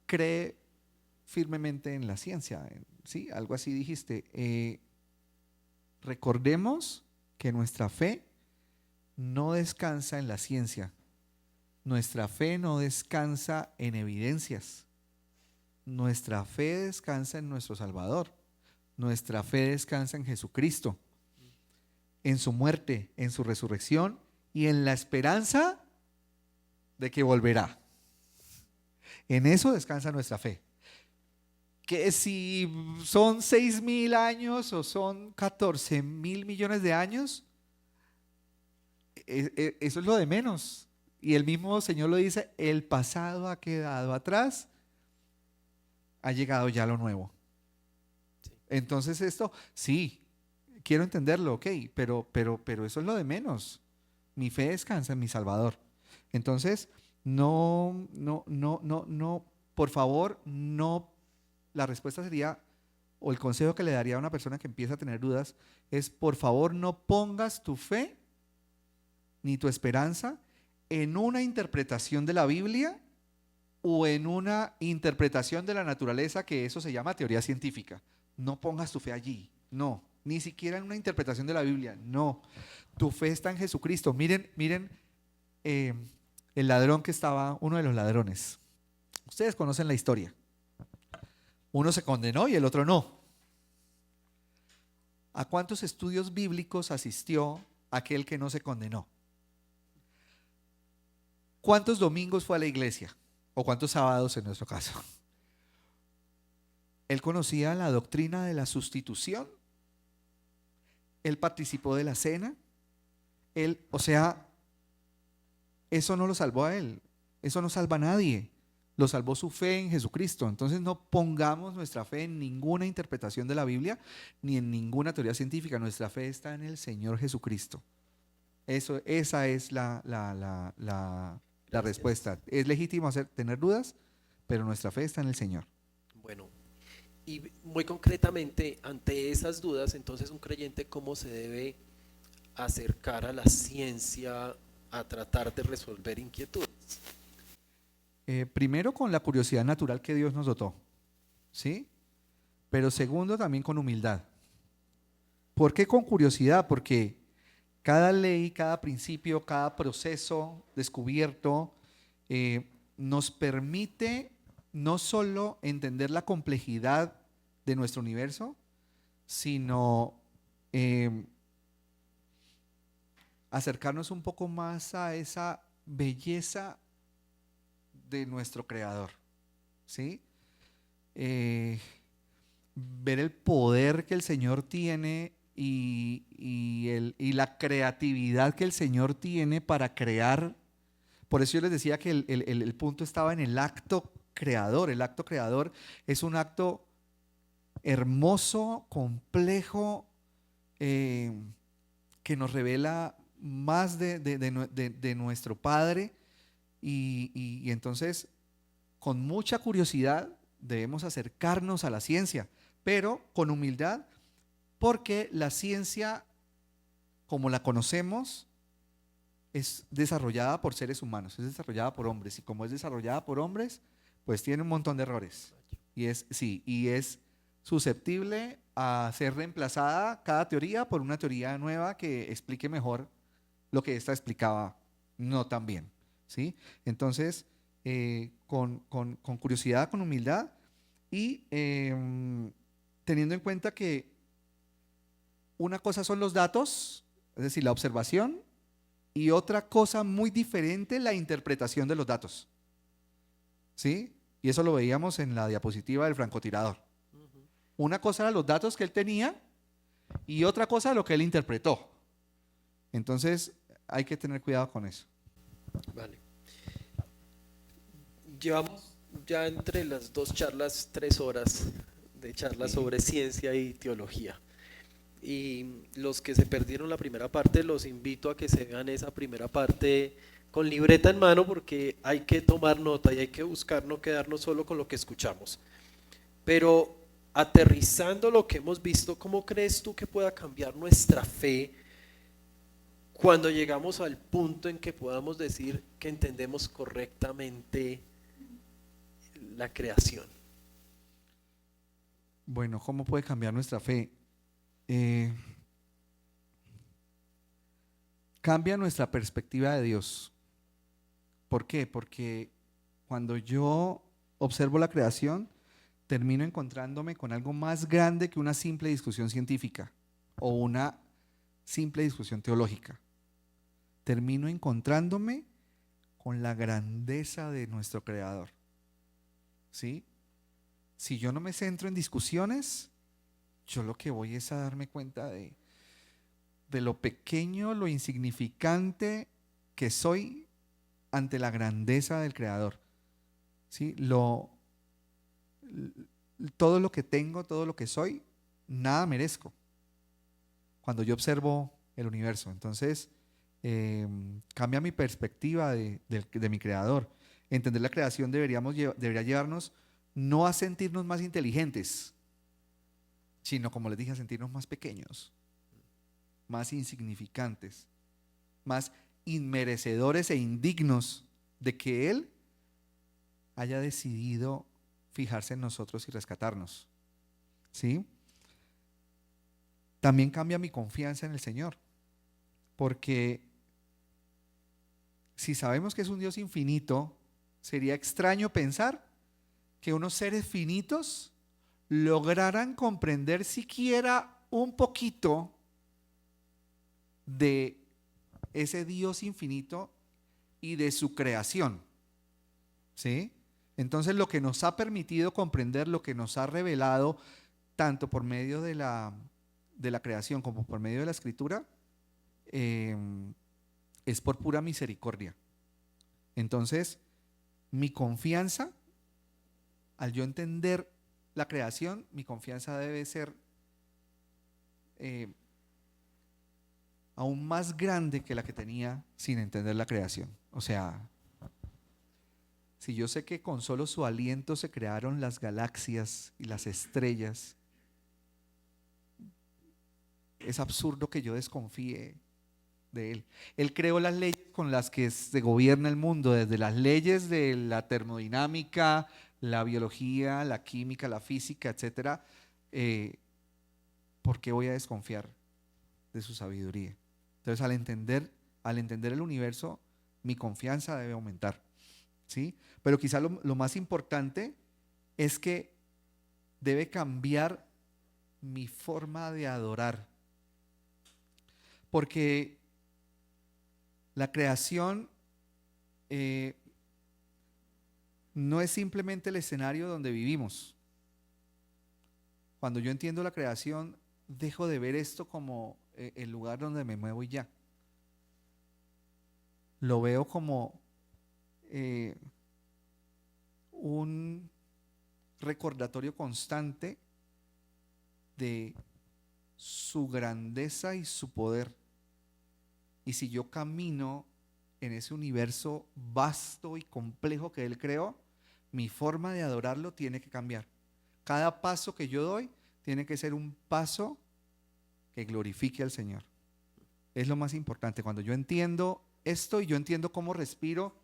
cree firmemente en la ciencia, ¿sí? Algo así dijiste. Recordemos que nuestra fe no descansa en la ciencia, nuestra fe no descansa en evidencias, nuestra fe descansa en nuestro Salvador, nuestra fe descansa en Jesucristo, en su muerte, en su resurrección y en la esperanza de que volverá. En eso descansa nuestra fe. Que si son 6.000 años o son 14.000 millones de años, eso es lo de menos. Y el mismo Señor lo dice, el pasado ha quedado atrás, ha llegado ya lo nuevo. Sí. Entonces esto, sí, quiero entenderlo, ok, pero eso es lo de menos. Mi fe descansa en mi Salvador. Entonces, no, por favor, no. La respuesta sería, o el consejo que le daría a una persona que empieza a tener dudas, es por favor no pongas tu fe ni tu esperanza en una interpretación de la Biblia o en una interpretación de la naturaleza, que eso se llama teoría científica. No pongas tu fe allí, no, ni siquiera en una interpretación de la Biblia, no. Tu fe está en Jesucristo. Miren, el ladrón que estaba, uno de los ladrones. Ustedes conocen la historia. Uno se condenó y el otro no. ¿A cuántos estudios bíblicos asistió aquel que no se condenó? ¿Cuántos domingos fue a la iglesia? ¿O cuántos sábados en nuestro caso? Él conocía la doctrina de la sustitución. Él participó de la cena. Eso no lo salvó a él. Eso no salva a nadie. Lo salvó su fe en Jesucristo. Entonces no pongamos nuestra fe en ninguna interpretación de la Biblia ni en ninguna teoría científica. Nuestra fe está en el Señor Jesucristo. Esa es la respuesta. Es legítimo tener dudas, pero nuestra fe está en el Señor. Bueno, y muy concretamente, ante esas dudas, entonces un creyente, ¿cómo se debe acercar a la ciencia a tratar de resolver inquietudes? Primero con la curiosidad natural que Dios nos dotó, ¿sí? Pero segundo también con humildad. ¿Por qué con curiosidad? Porque cada ley, cada principio, cada proceso descubierto nos permite no solo entender la complejidad de nuestro universo, sino acercarnos un poco más a esa belleza de nuestro Creador, ¿sí? Ver el poder que el Señor tiene y la creatividad que el Señor tiene para crear. Por eso yo les decía que el punto estaba en el acto creador. El acto creador es un acto hermoso, complejo, que nos revela más de nuestro Padre. Y entonces, con mucha curiosidad, debemos acercarnos a la ciencia, pero con humildad, porque la ciencia, como la conocemos, es desarrollada por seres humanos, es desarrollada por hombres, y como es desarrollada por hombres, Pues tiene un montón de errores. Y es susceptible a ser reemplazada cada teoría por una teoría nueva que explique mejor lo que esta explicaba no tan bien, ¿sí? Entonces, con curiosidad, con humildad y teniendo en cuenta que una cosa son los datos, es decir, la observación, y otra cosa muy diferente, la interpretación de los datos, ¿sí? Y eso lo veíamos en la diapositiva del francotirador. Una cosa eran los datos que él tenía y otra cosa lo que él interpretó. Entonces, hay que tener cuidado con eso. Vale. Llevamos ya entre las dos charlas 3 horas de charlas sobre ciencia y teología. Y los que se perdieron la primera parte, los invito a que se vean esa primera parte con libreta en mano, porque hay que tomar nota y hay que buscar no quedarnos solo con lo que escuchamos. Pero aterrizando lo que hemos visto, ¿cómo crees tú que pueda cambiar nuestra fe cuando llegamos al punto en que podamos decir que entendemos correctamente la creación? Bueno, ¿cómo puede cambiar nuestra fe? Cambia nuestra perspectiva de Dios. ¿Por qué? Porque cuando yo observo la creación, termino encontrándome con algo más grande que una simple discusión científica o una simple discusión teológica. Termino encontrándome con la grandeza de nuestro Creador, ¿sí? Si yo no me centro en discusiones, yo lo que voy es a darme cuenta de lo pequeño, lo insignificante que soy ante la grandeza del Creador, ¿sí? Todo lo que tengo, todo lo que soy, nada merezco cuando yo observo el universo. Entonces, cambia mi perspectiva de mi Creador. Entender la creación debería llevarnos no a sentirnos más inteligentes, sino, como les dije, a sentirnos más pequeños, más insignificantes, más inmerecedores e indignos de que Él haya decidido fijarse en nosotros y rescatarnos, ¿sí? También cambia mi confianza en el Señor, porque si sabemos que es un Dios infinito, sería extraño pensar que unos seres finitos lograran comprender siquiera un poquito de ese Dios infinito y de su creación, ¿sí? Entonces, lo que nos ha permitido comprender, lo que nos ha revelado, tanto por medio de la creación como por medio de la escritura, es por pura misericordia. Entonces, mi confianza, al yo entender la creación, mi confianza debe ser aún más grande que la que tenía sin entender la creación. O sea, si yo sé que con solo su aliento se crearon las galaxias y las estrellas, es absurdo que yo desconfíe de Él. Él creó las leyes con las que se gobierna el mundo, desde las leyes de la termodinámica, la biología, la química, la física, etcétera. ¿Por qué voy a desconfiar de su sabiduría? Entonces, al entender el universo, mi confianza debe aumentar, ¿sí? Pero quizá lo más importante es que debe cambiar mi forma de adorar, porque la creación no es simplemente el escenario donde vivimos. Cuando yo entiendo la creación, dejo de ver esto como el lugar donde me muevo y ya. Lo veo como un recordatorio constante de su grandeza y su poder. Y si yo camino en ese universo vasto y complejo que Él creó, mi forma de adorarlo tiene que cambiar. Cada paso que yo doy tiene que ser un paso que glorifique al Señor. Es lo más importante. Cuando yo entiendo esto y yo entiendo cómo respiro,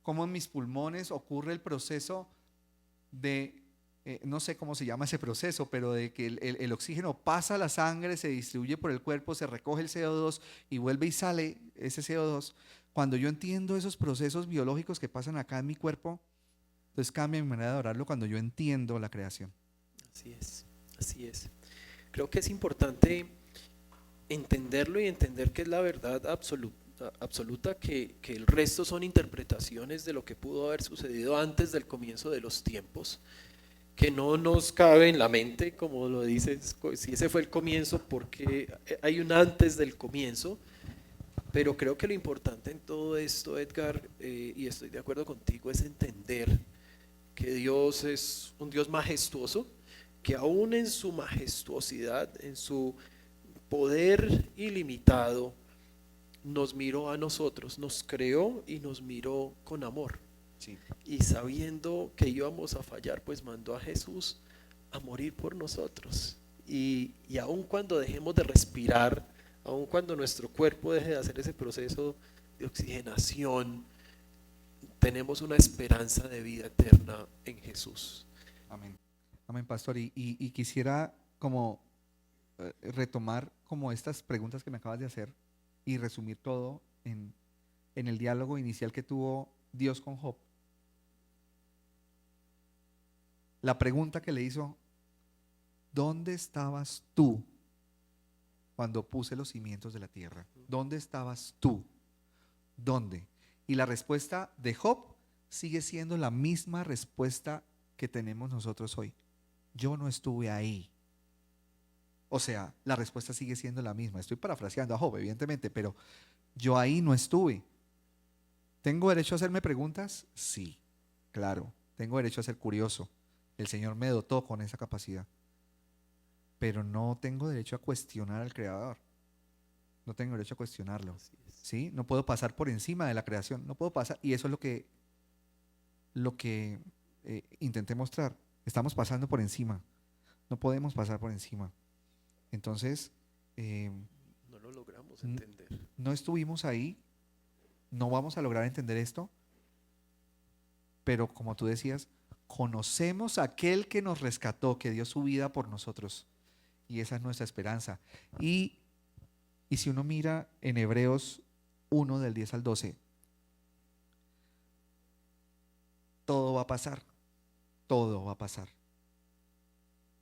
cómo en mis pulmones ocurre el proceso de, no sé cómo se llama ese proceso, pero de que el oxígeno pasa a la sangre, se distribuye por el cuerpo, se recoge el CO2 y vuelve y sale ese CO2. Cuando yo entiendo esos procesos biológicos que pasan acá en mi cuerpo, entonces cambia mi manera de adorarlo cuando yo entiendo la creación. Así es, así es. Creo que es importante entenderlo y entender que es la verdad absoluta, que el resto son interpretaciones de lo que pudo haber sucedido antes del comienzo de los tiempos, que no nos cabe en la mente, como lo dices, si ese fue el comienzo, porque hay un antes del comienzo. Pero creo que lo importante en todo esto, Edgar, y estoy de acuerdo contigo, es entender que Dios es un Dios majestuoso, que aún en su majestuosidad, en su poder ilimitado, nos miró a nosotros, nos creó y nos miró con amor. Sí. Y sabiendo que íbamos a fallar, pues mandó a Jesús a morir por nosotros. Y aun cuando dejemos de respirar, aun cuando nuestro cuerpo deje de hacer ese proceso de oxigenación, tenemos una esperanza de vida eterna en Jesús. Amén. Amén, pastor. Y quisiera como retomar como estas preguntas que me acabas de hacer y resumir todo en el diálogo inicial que tuvo Dios con Job. La pregunta que le hizo: ¿dónde estabas tú cuando puse los cimientos de la tierra? ¿Dónde estabas tú? ¿Dónde? Y la respuesta de Job sigue siendo la misma respuesta que tenemos nosotros hoy. Yo no estuve ahí. O sea, la respuesta sigue siendo la misma. Estoy parafraseando a Job, evidentemente, pero yo ahí no estuve. ¿Tengo derecho a hacerme preguntas? Sí, claro. Tengo derecho a ser curioso. El Señor me dotó con esa capacidad. Pero no tengo derecho a cuestionar al Creador. No tengo derecho a cuestionarlo. ¿Sí? No puedo pasar por encima de la creación. No puedo pasar. Y eso es lo que intenté mostrar. Estamos pasando por encima. No podemos pasar por encima. Entonces, no lo logramos entender. No estuvimos ahí. No vamos a lograr entender esto. Pero como tú decías, conocemos a aquel que nos rescató, que dio su vida por nosotros. Y esa es nuestra esperanza. Y si uno mira en Hebreos 1 del 10 al 12, todo va a pasar. Todo va a pasar.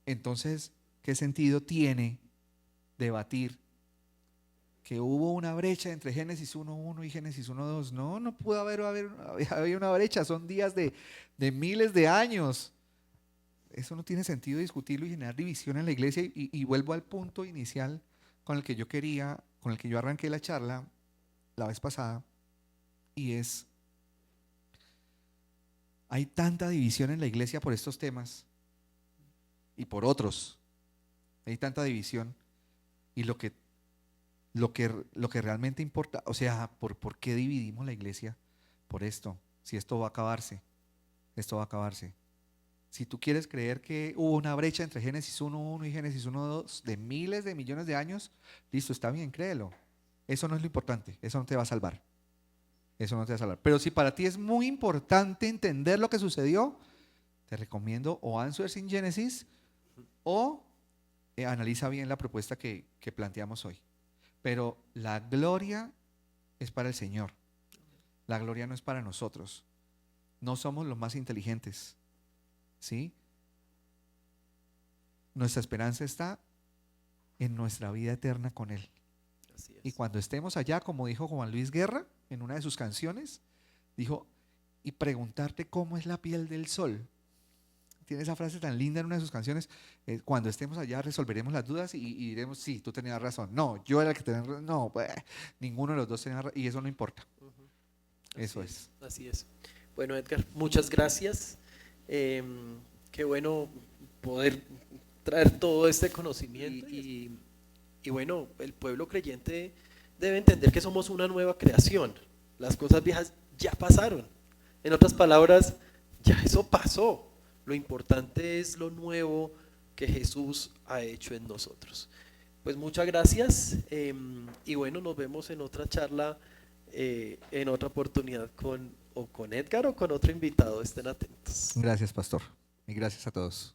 Entonces, ¿qué sentido tiene debatir que hubo una brecha entre Génesis 1.1 y Génesis 1.2? No pudo había una brecha. Son días de miles de años. Eso no tiene sentido discutirlo y generar división en la iglesia. Y vuelvo al punto inicial con el que yo arranqué la charla la vez pasada, y es: hay tanta división en la iglesia por estos temas y por otros. Hay tanta división, y lo que realmente importa, o sea, ¿por qué dividimos la iglesia? Por esto. Si esto va a acabarse, esto va a acabarse. Si tú quieres creer que hubo una brecha entre Génesis 1.1 y Génesis 1.2 de miles de millones de años, listo, está bien, créelo. Eso no es lo importante, eso no te va a salvar. Eso no te va a salvar. Pero si para ti es muy importante entender lo que sucedió, te recomiendo o Answers in Genesis o analiza bien la propuesta que planteamos hoy. Pero la gloria es para el Señor. La gloria no es para nosotros. No somos los más inteligentes. ¿Sí? Nuestra esperanza está en nuestra vida eterna con Él. Así es. Y cuando estemos allá, como dijo Juan Luis Guerra en una de sus canciones, dijo: y preguntarte cómo es la piel del sol. Tiene esa frase tan linda en una de sus canciones: cuando estemos allá resolveremos las dudas y diremos, sí, tú tenías razón. No, yo era el que tenía razón. No, pues, ninguno de los dos tenía razón, y eso no importa. Eso es. Así es. Bueno, Edgar, muchas gracias. Qué bueno poder traer todo este conocimiento y bueno, el pueblo creyente debe entender que somos una nueva creación. Las cosas viejas ya pasaron. En otras palabras, ya eso pasó. Lo importante es lo nuevo que Jesús ha hecho en nosotros. Pues muchas gracias y bueno, nos vemos en otra charla, en otra oportunidad con o con Edgar o con otro invitado. Estén atentos. Gracias, pastor. Y gracias a todos.